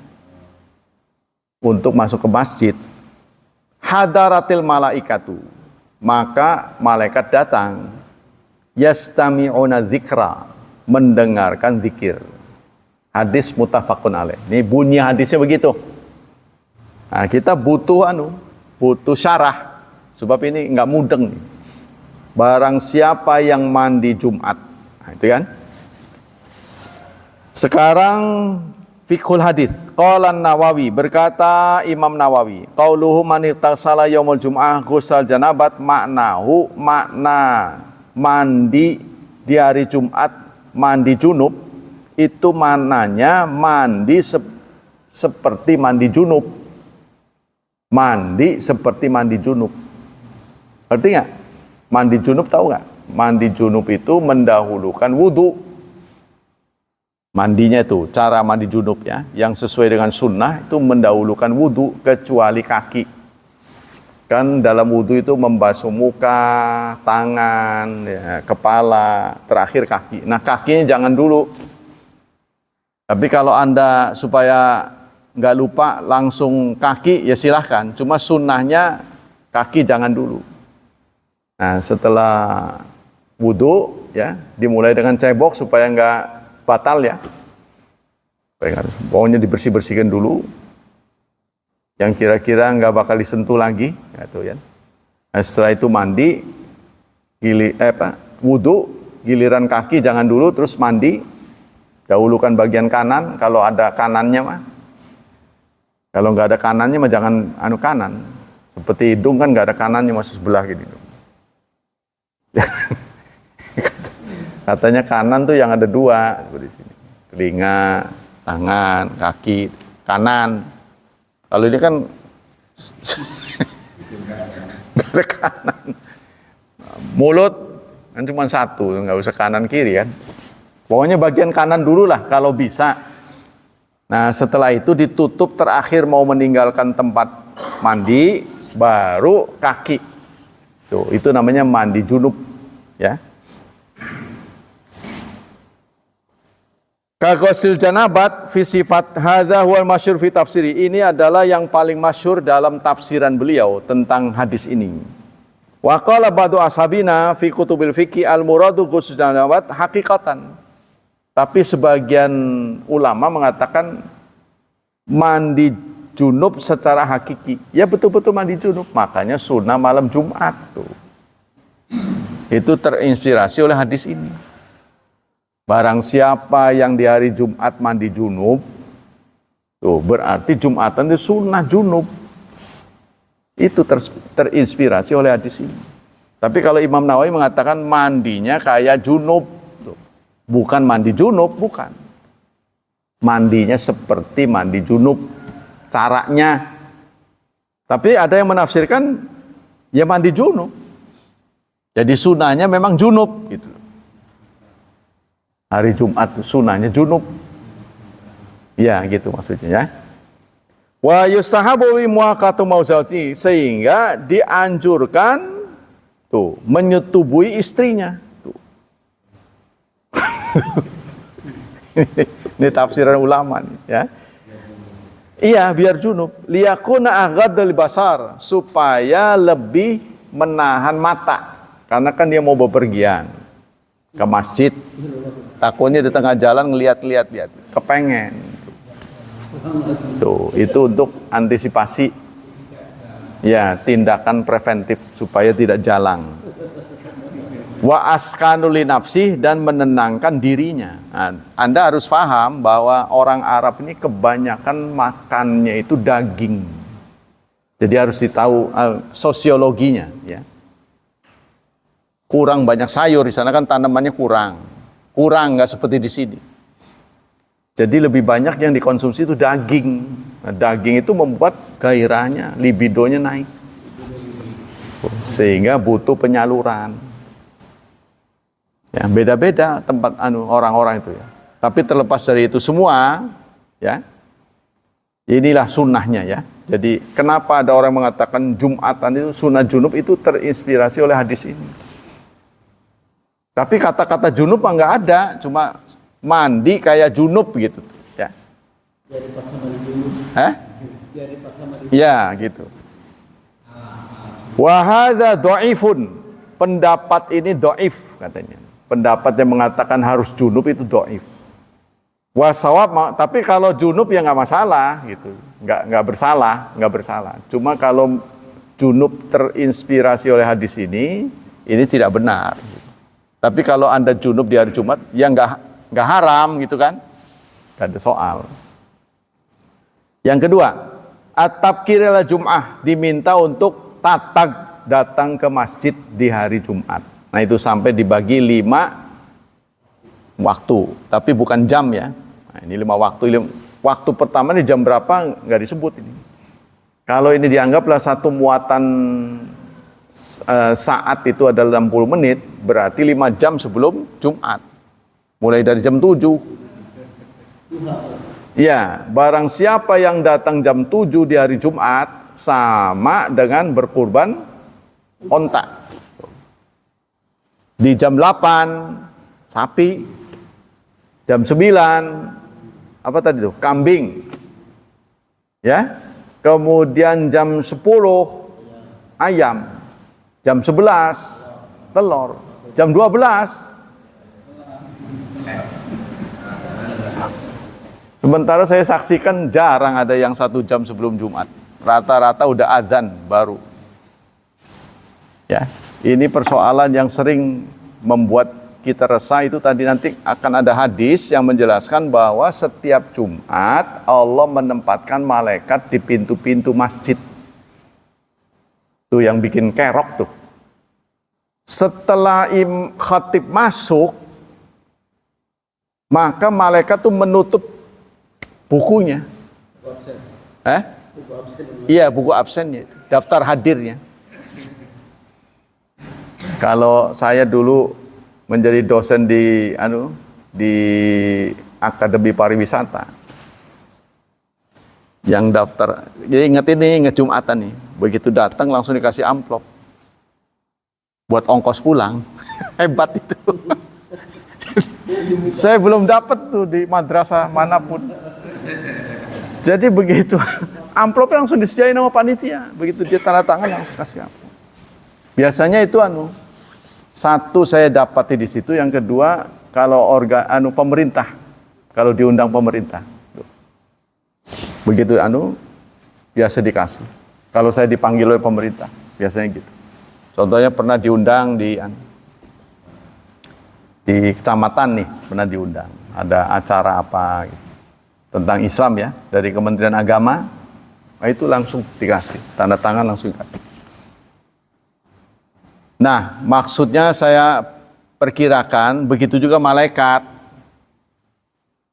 untuk masuk ke masjid. Hadaratil malaikatu, maka malaikat datang, yastami'una dzikra, mendengarkan zikir. Hadis muttafaqun alaih. Ini bunyi hadisnya begitu. Nah, kita butuh syarah, sebab ini nggak mudeng. Barang siapa yang mandi Jumat, nah, itu kan. Sekarang fiqhul hadis. Qala Nawawi, berkata Imam Nawawi, qauluhu man ightasala yaumul jum'ah ghusal janabat, maknahu, makna mandi di hari Jumat, mandi junub, itu maknanya mandi seperti mandi junub. Mandi seperti mandi junub. Ngerti nggak? Mandi junub tahu nggak? Mandi junub itu mendahulukan wudhu. Mandinya itu, cara mandi junub ya, yang sesuai dengan sunnah itu mendahulukan wudhu kecuali kaki. Kan dalam wudhu itu membasuh muka, tangan, ya, kepala, terakhir kaki. Nah, kakinya jangan dulu. Tapi kalau Anda supaya nggak lupa langsung kaki, ya silahkan. Cuma sunnahnya kaki jangan dulu. Nah, setelah wudhu ya, dimulai dengan cebok supaya nggak batal ya. Pokoknya dibersih-bersihkan dulu. Yang kira-kira nggak bakal disentuh lagi, gitu ya. Nah, setelah itu mandi, wudhu, giliran kaki jangan dulu, terus mandi. Dahulukan bagian kanan kalau ada kanannya mah. Kalau nggak ada kanannya mah jangan kanan. Seperti hidung kan nggak ada kanannya, masuk sebelah gini. Katanya kanan tuh yang ada dua seperti sini. Telinga, tangan, kaki, kanan. Kalau ini kan nggak ada kanan. Mulut kan cuma satu, nggak usah kanan kiri kan. Pokoknya bagian kanan dulu lah kalau bisa. Nah setelah itu ditutup terakhir mau meninggalkan tempat mandi, baru kaki. Tuh, itu namanya mandi junub, ya. Kagosil janabat fi sifat hadza huwal masyhur fi tafsiri. Ini adalah yang paling masyhur dalam tafsiran beliau tentang hadis ini. Wa qala ba'du ashabina fi kutubil fiqhi al-muradu ghusl janabat haqiqatan. Tapi sebagian ulama mengatakan mandi junub secara hakiki. Ya betul-betul mandi junub. Makanya sunnah malam Jumat tuh. Itu terinspirasi oleh hadis ini. Barang siapa yang di hari Jumat mandi junub, tuh berarti Jumatan itu sunnah junub. Itu terinspirasi oleh hadis ini. Tapi kalau Imam Nawawi mengatakan mandinya kayak junub, tuh. Bukan mandi junub, bukan. Mandinya seperti mandi junub, caranya. Tapi ada yang menafsirkan ya mandi junub. Jadi sunahnya memang junub gitu. Hari Jumat sunahnya junub. Ya gitu maksudnya ya. Wa yustahabu muaqatu mauzati, sehingga dianjurkan tuh menyetubui istrinya. Tuh. Ini tafsiran ulama nih, ya. Iya, biar junub. Liyakuna aghadul basar, supaya lebih menahan mata. Karena kan dia mau bepergian ke masjid. Takutnya di tengah jalan ngeliat-liat, kepengen. Tuh, itu untuk antisipasi. Ya, tindakan preventif supaya tidak jalang. Wa askanuli nafsih, dan menenangkan dirinya. Nah, Anda harus paham bahwa orang Arab ini kebanyakan makannya itu daging. Jadi harus ditahu sosiologinya, ya. Kurang banyak sayur di sana kan tanamannya kurang nggak seperti di sini. Jadi lebih banyak yang dikonsumsi itu daging. Nah, daging itu membuat gairahnya, libidonya naik, sehingga butuh penyaluran. Ya, beda-beda tempat orang-orang itu ya. Tapi terlepas dari itu semua, ya, inilah sunnahnya ya. Jadi kenapa ada orang mengatakan Jumatan itu sunnah junub, itu terinspirasi oleh hadis ini. Tapi kata-kata junub nggak ada, cuma mandi kayak junub gitu, ya. Jadi paksa mandi junub. Jadi paksa mandi. Ya, gitu. Wa hadza dhaifun. Pendapat ini dhaif katanya. Pendapat yang mengatakan harus junub itu dhaif. Wa shawab, tapi kalau junub ya nggak masalah gitu. Nggak bersalah. Cuma kalau junub terinspirasi oleh hadis ini tidak benar. Tapi kalau Anda junub di hari Jumat, ya nggak haram gitu kan? Nggak ada soal. Yang kedua, at-tabkir ila Jum'ah, diminta untuk tatag datang ke masjid di hari Jumat. Nah itu sampai dibagi 5 waktu, tapi bukan jam ya. Nah, ini 5 waktu. Waktu pertama ini jam berapa nggak disebut ini. Kalau ini dianggaplah satu muatan saat itu adalah 60 menit, berarti 5 jam sebelum Jumat. Mulai dari jam 7. Ya, barang siapa yang datang jam 7 di hari Jumat, sama dengan berkurban onta. Di jam 8, sapi. Jam 9, apa tadi itu? Kambing. Ya. Kemudian jam 10, ayam. Jam 11, telur. Jam 12. Sementara saya saksikan jarang ada yang 1 jam sebelum Jumat. Rata-rata udah adzan baru. Ya, ini persoalan yang sering membuat kita resah. Itu tadi nanti akan ada hadis yang menjelaskan bahwa setiap Jumat Allah menempatkan malaikat di pintu-pintu masjid. Tuh yang bikin kerok tuh. Setelah khatib masuk, maka malaikat tuh menutup bukunya. Iya, buku absennya, daftar hadirnya. Kalau saya dulu menjadi dosen di Akademi Pariwisata, yang daftar, jadi inget Jumatan nih, begitu datang langsung dikasih amplop buat ongkos pulang. Hebat itu. Saya belum dapat tuh di madrasah manapun. Jadi begitu amplopnya langsung disediain sama panitia, begitu dia tanda tangan langsung kasih amplop. Biasanya itu satu saya dapati di situ, yang kedua kalau pemerintah, kalau diundang pemerintah, begitu biasa dikasih. Kalau saya dipanggil oleh pemerintah, biasanya gitu. Contohnya pernah diundang di kecamatan nih, pernah diundang. Ada acara apa gitu, tentang Islam ya, dari Kementerian Agama, nah itu langsung dikasih, tanda tangan langsung dikasih. Nah, maksudnya saya perkirakan, begitu juga malaikat.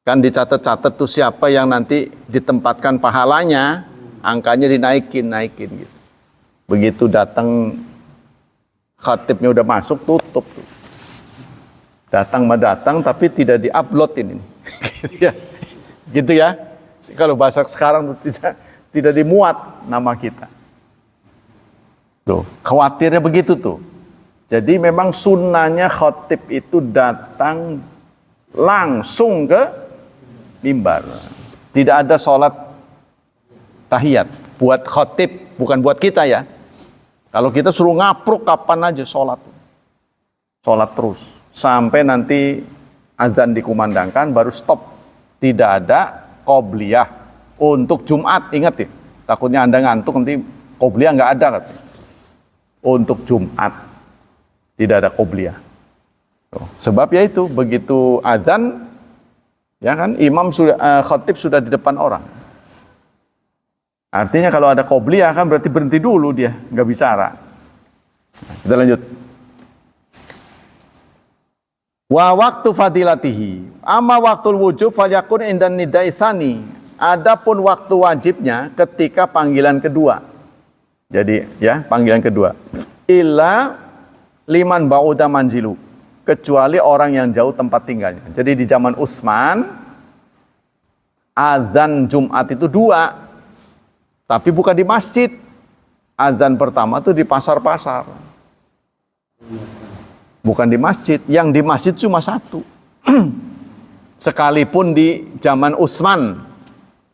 Kan dicatat-catat tuh siapa yang nanti ditempatkan pahalanya, angkanya dinaikin gitu. Begitu datang khatibnya udah masuk, tutup tuh. Datang tapi tidak di-upload ini. Gitu ya. Kalau bahasa sekarang tuh tidak dimuat nama kita. Tuh, khawatirnya begitu tuh. Jadi memang sunnahnya khatib itu datang langsung ke mimbar. Tidak ada sholat tahiyat buat khatib, bukan buat kita ya. Kalau kita suruh ngapruk kapan aja sholat terus sampai nanti azan dikumandangkan baru stop. Tidak ada qobliyah untuk Jumat, ingat ya. Takutnya Anda ngantuk nanti qobliyah nggak ada katanya. Untuk Jumat tidak ada qobliyah. Sebab ya itu begitu azan, ya kan, imam sudah khatib sudah di depan orang. Artinya kalau ada qobliyah kan berarti berhenti dulu dia, nggak bicara. Nah, kita lanjut. Wa waktu fadilatihi, amma waktul wujub falyakun indan nidai tsani. Adapun waktu wajibnya ketika panggilan kedua. Jadi ya, panggilan kedua. Illa liman ba'uda manzilu, kecuali orang yang jauh tempat tinggalnya. Jadi di zaman Utsman azan Jumat itu 2. Tapi bukan di masjid. Azan pertama tuh di pasar-pasar. Bukan di masjid. Yang di masjid cuma 1. Sekalipun di zaman Utsman.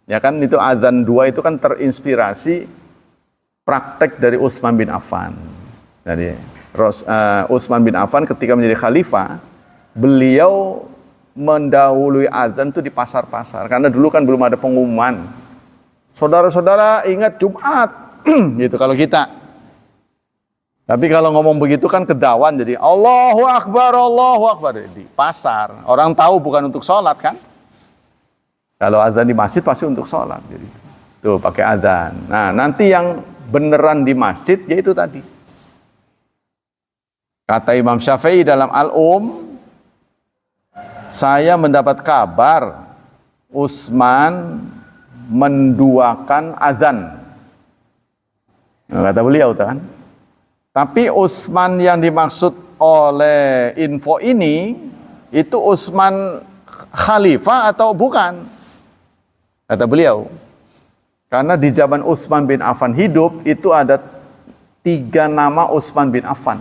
Ya kan, itu azan 2 itu kan terinspirasi praktek dari Utsman bin Affan. Jadi Utsman bin Affan ketika menjadi khalifah, beliau mendahului azan itu di pasar-pasar. Karena dulu kan belum ada pengumuman. Saudara-saudara ingat Jumat, gitu kalau kita. Tapi kalau ngomong begitu kan kedawan, jadi Allahu Akbar di pasar. Orang tahu bukan untuk sholat kan. Kalau azan di masjid pasti untuk sholat. Jadi tuh pakai azan. Nah nanti yang beneran di masjid yaitu tadi. Kata Imam Syafi'i dalam saya mendapat kabar Utsman menduakan azan. Nah, kata beliau kan. Tapi Utsman yang dimaksud oleh info ini itu Utsman khalifah atau bukan? Kata beliau. Karena di zaman Utsman bin Affan hidup itu ada 3 nama Utsman bin Affan.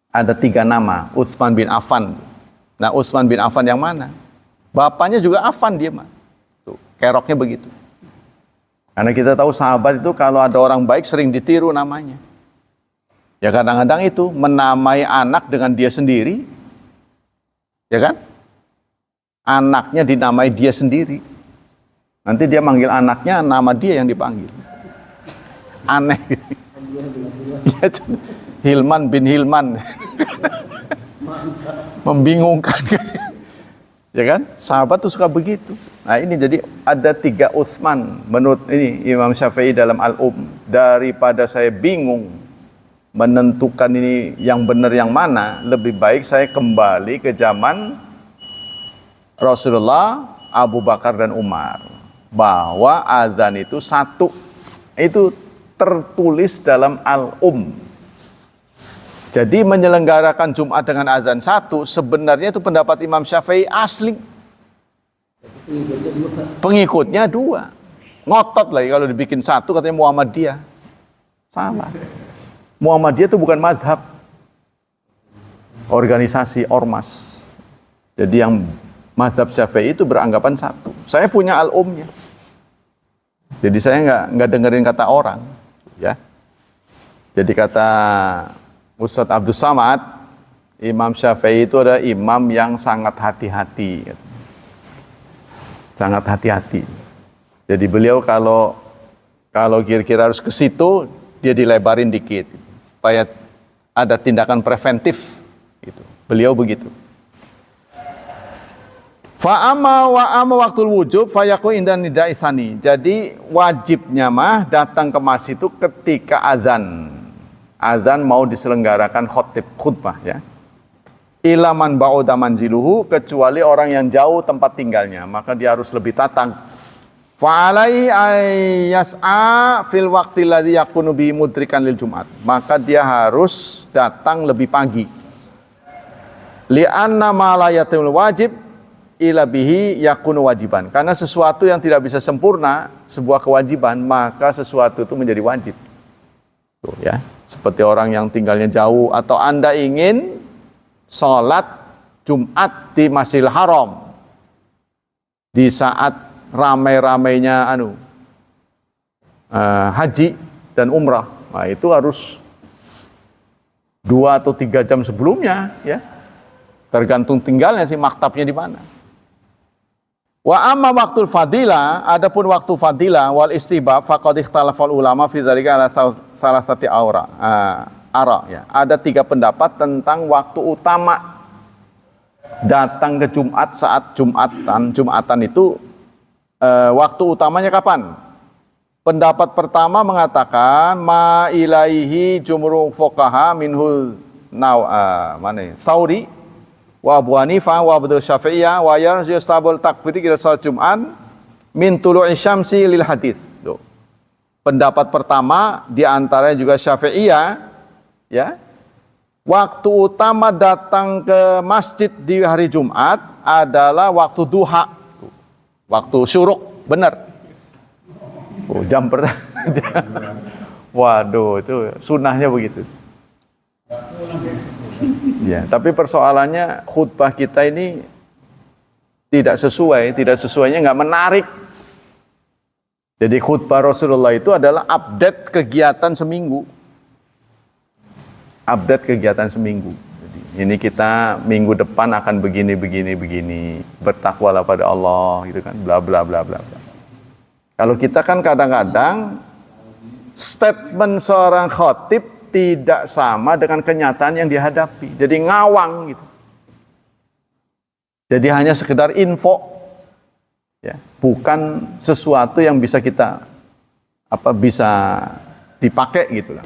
Ada 3 nama Utsman bin Affan. Nah, Utsman bin Affan yang mana? Bapaknya juga Affan dia mah. Tuh, keroknya begitu. Karena kita tahu sahabat itu kalau ada orang baik sering ditiru namanya. Ya kadang-kadang itu menamai anak dengan dia sendiri. Ya kan? Anaknya dinamai dia sendiri. Nanti dia manggil anaknya nama dia yang dipanggil. Aneh. Hilman bin Hilman. Membingungkan. Ya kan? Sahabat tuh suka begitu. Nah ini jadi ada 3 Utsman menurut ini Imam Syafi'i dalam daripada saya bingung menentukan ini yang benar yang mana, lebih baik saya kembali ke zaman Rasulullah, Abu Bakar dan Umar, bahwa azan itu satu, itu tertulis dalam Jadi menyelenggarakan Jumat dengan azan satu, sebenarnya itu pendapat Imam Syafi'i asli. Pengikutnya 2. Ngotot lagi kalau dibikin satu, katanya Muhammadiyah. Salah. Muhammadiyah itu bukan mazhab. Organisasi, ormas. Jadi yang mazhab Syafi'i itu beranggapan satu. Saya punya nya. Jadi saya nggak dengerin kata orang. Ya. Jadi kata Ustadz Abdus Samad, Imam Syafi'i itu adalah imam yang sangat hati-hati. Sangat hati-hati. Jadi beliau kalau kira-kira harus ke situ, dia dilebarin dikit. Supaya ada tindakan preventif. Gitu. Beliau begitu. Fa'ama waktul wujub fayaku indan nida isani. Jadi wajibnya mah datang ke masjid itu ketika azan. Azan mau diselenggarakan khutbah ya. Ilaman ba'uda manziluhu, kecuali orang yang jauh tempat tinggalnya, maka dia harus lebih tatang. Fa'alai ayyas'a fil waqti alladhi yakunu bi mudrikan lil Jumat. Maka dia harus datang lebih pagi. Li'anna ma la yatimul wajib ila bihi yakunu wajiban. Karena sesuatu yang tidak bisa sempurna, sebuah kewajiban, maka sesuatu itu menjadi wajib. Tuh ya. Seperti orang yang tinggalnya jauh, atau Anda ingin sholat Jumat di Masjidil Haram di saat ramai-ramainya haji dan umrah. Nah, itu harus 2 atau 3 jam sebelumnya ya. Tergantung tinggalnya sih, maktabnya di mana. Wa amma waktul fadilah, adapun waktu fadilah wal istibab faqad ikhtalafal ulama fi dzalika ala salasati ara ya. Ada 3 pendapat tentang waktu utama datang ke Jumat saat Jumatan itu waktu utamanya kapan? Pendapat pertama mengatakan ma ilaihi jumhur fuqaha minhul Sauri wa Abu Hanifah wa Abu Syafi'iyah wa yustabul takbir ila salat Jum'an min tulu'i syamsi lil hadis. Pendapat pertama di antaranya juga Syafi'iyah ya. Waktu utama datang ke masjid di hari Jumat adalah waktu duha. Waktu syuruk, benar. Jam pertama. Waduh, itu sunnahnya begitu. Ya, tapi persoalannya khutbah kita ini tidak sesuainya nggak menarik. Jadi khutbah Rasulullah itu adalah update kegiatan seminggu. Jadi, ini kita minggu depan akan begini. Bertakwalah pada Allah, gitu kan, bla bla bla bla. Kalau kita kan kadang-kadang statement seorang khatib tidak sama dengan kenyataan yang dihadapi. Jadi ngawang gitu. Jadi hanya sekedar info, ya, bukan sesuatu yang bisa kita bisa dipakai gitulah.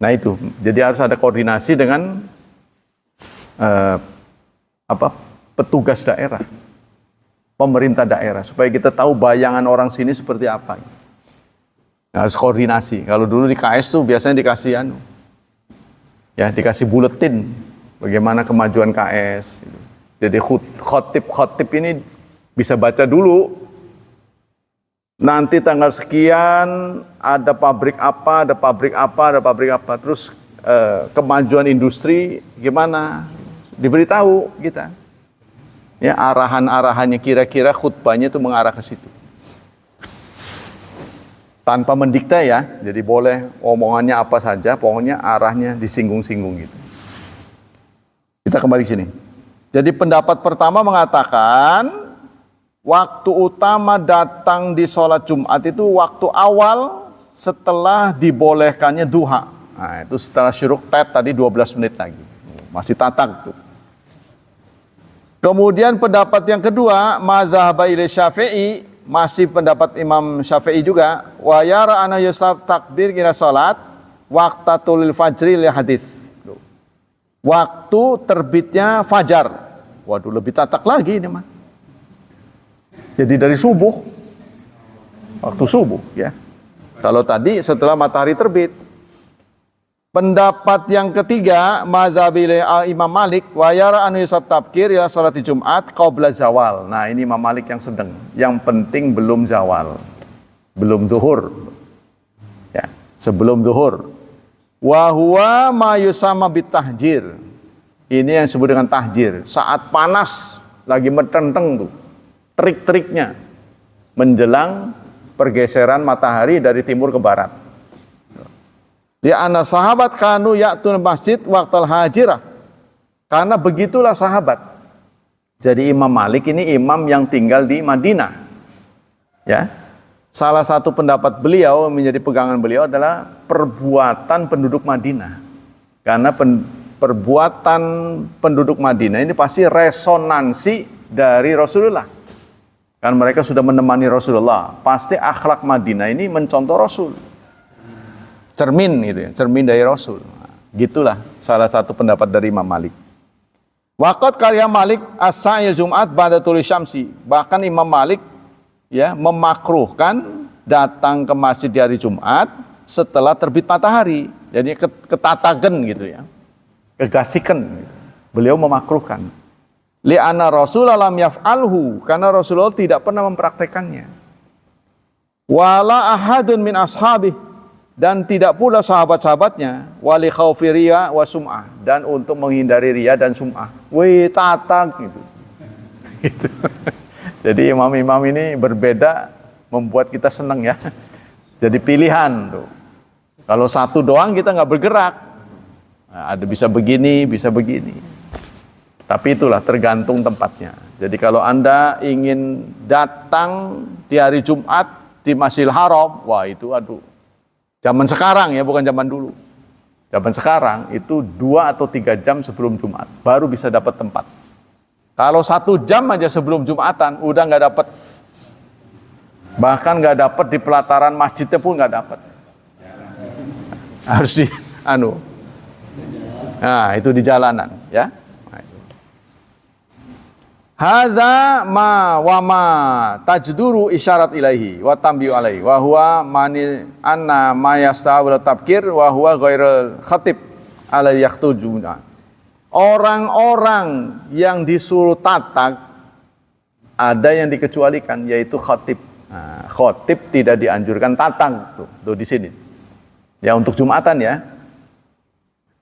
Nah itu, jadi harus ada koordinasi dengan petugas daerah, pemerintah daerah, supaya kita tahu bayangan orang sini seperti apa. Harus koordinasi. Kalau dulu di KS tuh biasanya dikasih dikasih buletin bagaimana kemajuan KS. Jadi khotib ini bisa baca dulu. Nanti tanggal sekian ada pabrik apa. Terus kemajuan industri gimana? Diberitahu kita. Ya, arahan-arahannya kira-kira khutbahnya itu mengarah ke situ. Tanpa mendikte ya, jadi boleh omongannya apa saja, pokoknya arahnya disinggung-singgung gitu. Kita kembali ke sini. Jadi pendapat pertama mengatakan waktu utama datang di sholat Jumat itu waktu awal setelah dibolehkannya duha. Nah itu setelah syuruk tadi 12 menit lagi. Masih tatak tuh. Kemudian pendapat yang kedua, madzhab ilai Syafi'i, masih pendapat Imam Syafi'i juga, wa yara ana yusab takbir ila salat waqtatul fajri li hadis. Waktu terbitnya fajar. Waduh, lebih tatak lagi ini mah. Jadi dari subuh, waktu subuh ya. Kalau tadi setelah matahari terbit. Pendapat yang ketiga, mazhab Imam Malik, wa yara an yusab tabkir ila salat Jumat qabla zawal. Nah, ini Imam Malik yang sedang. Yang penting belum zawal. Belum zuhur. Ya, sebelum zuhur. Wa huwa ma yusama bitahjir. Ini yang disebut dengan tahjir. Saat panas lagi metenteng tuh. Trik-triknya menjelang pergeseran matahari dari timur ke barat. Dia anak sahabat kanu ya'tun masjid waqtal hajirah. Karena begitulah sahabat. Jadi Imam Malik ini imam yang tinggal di Madinah. Ya. Salah satu pendapat beliau menjadi pegangan beliau adalah perbuatan penduduk Madinah. Karena perbuatan penduduk Madinah ini pasti resonansi dari Rasulullah. Kan mereka sudah menemani Rasulullah. Pasti akhlak Madinah ini mencontoh Rasul. Cermin gitu ya, cermin dari Rasul. Nah, gitulah salah satu pendapat dari Imam Malik. Waqat karya Malik as-sa'il Jumat ba'da tuluy syamsi. Bahkan Imam Malik ya memakruhkan datang ke masjid di hari Jumat setelah terbit matahari. Jadi ketatagen gitu ya. Kegasikan gitu. Beliau memakruhkan. Li'anna Rasulullah lam yaf'alhu, karena Rasulullah tidak pernah mempraktekannya. Wala ahadun min ashabih, dan tidak pula sahabat-sahabatnya, wali khaufi riya wa sum'ah, dan untuk menghindari riya dan sum'ah. Wih, tatak gitu. Gitu. Jadi imam-imam ini berbeda, membuat kita senang ya. Jadi pilihan tuh. Kalau satu doang kita nggak bergerak. Nah, ada bisa begini, bisa begini. Tapi itulah tergantung tempatnya. Jadi kalau Anda ingin datang di hari Jumat di Masjidil Haram, wah itu aduh. Zaman sekarang ya, bukan zaman dulu. Zaman sekarang itu 2 atau 3 jam sebelum Jumat baru bisa dapat tempat. Kalau 1 jam aja sebelum Jumatan udah nggak dapat. Bahkan nggak dapat di pelataran masjidnya pun nggak dapat. Harus di Nah, itu di jalanan ya. Hadza ma wa ma tajduru isyarat ilaihi wa tambiu alaihi wa huwa mani anna ma yastawil tabkir wa huwa ghairul khatib ala yaktujuna. Orang-orang yang disuruh tatak ada yang dikecualikan, yaitu khatib. Nah, khatib tidak dianjurkan tatak tuh di sini. Ya untuk Jumatan ya.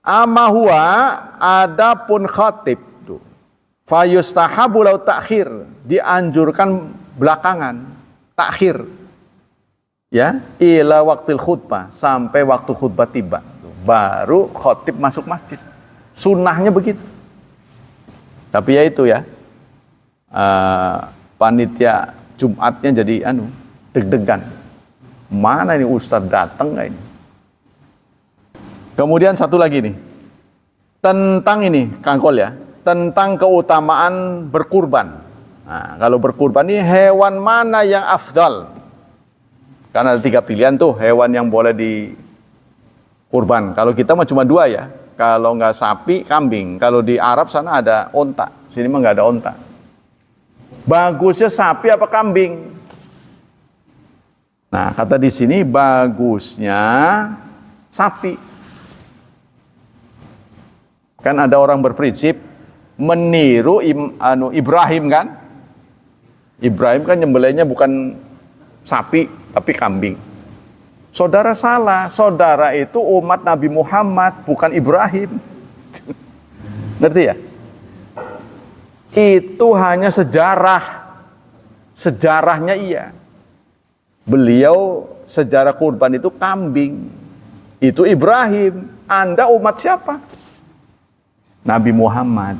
Amma huwa adapun khatib fayustahabu lau takhir, dianjurkan belakangan, takhir. Ya, ila waktil khutbah, sampai waktu khutbah tiba. Baru khatib masuk masjid. Sunnahnya begitu. Tapi ya itu ya, panitia Jumatnya jadi deg-degan. Mana ini Ustadz datang nggak ini? Kemudian satu lagi nih, tentang ini Kangkol ya, tentang keutamaan berkurban. Nah, kalau berkurban ini hewan mana yang afdal? Karena ada 3 pilihan tuh hewan yang boleh dikurban. Kalau kita mah cuma 2 ya. Kalau nggak sapi, kambing. Kalau di Arab sana ada onta. Sini mah nggak ada onta. Bagusnya sapi apa kambing? Nah, kata di sini bagusnya sapi. Kan ada orang berprinsip meniru Ibrahim kan? Ibrahim kan nyembelihnya bukan sapi tapi kambing. Saudara salah, saudara itu umat Nabi Muhammad bukan Ibrahim. Ngerti ya? Itu hanya sejarah. Sejarahnya iya. Beliau sejarah kurban itu kambing. Itu Ibrahim. Anda umat siapa? Nabi Muhammad.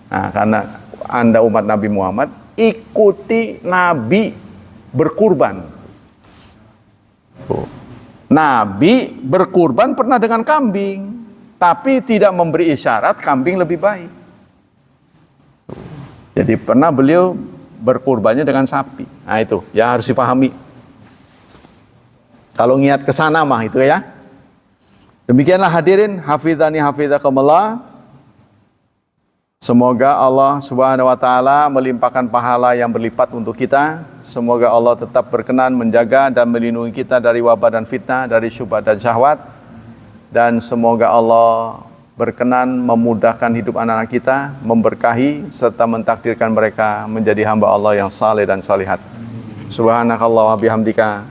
Nah, karena Anda umat Nabi Muhammad, ikuti Nabi berkurban. Nabi berkurban pernah dengan kambing, tapi tidak memberi isyarat kambing lebih baik. Jadi pernah beliau berkurbannya dengan sapi. Nah itu, ya harus dipahami. Kalau niat ke sana mah itu ya. Demikianlah hadirin, hafizani hafizakumullah. Semoga Allah Subhanahu wa taala melimpahkan pahala yang berlipat untuk kita. Semoga Allah tetap berkenan menjaga dan melindungi kita dari wabah dan fitnah, dari syubhat dan syahwat. Dan semoga Allah berkenan memudahkan hidup anak-anak kita, memberkahi serta mentakdirkan mereka menjadi hamba Allah yang saleh dan salihat. Subhanakallah wa bihamdika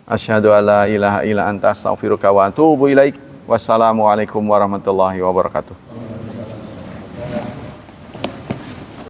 asyhadu an la ilaha illa anta astaghfiruka wa atubu ilaik. Wassalamualaikum warahmatullahi wabarakatuh.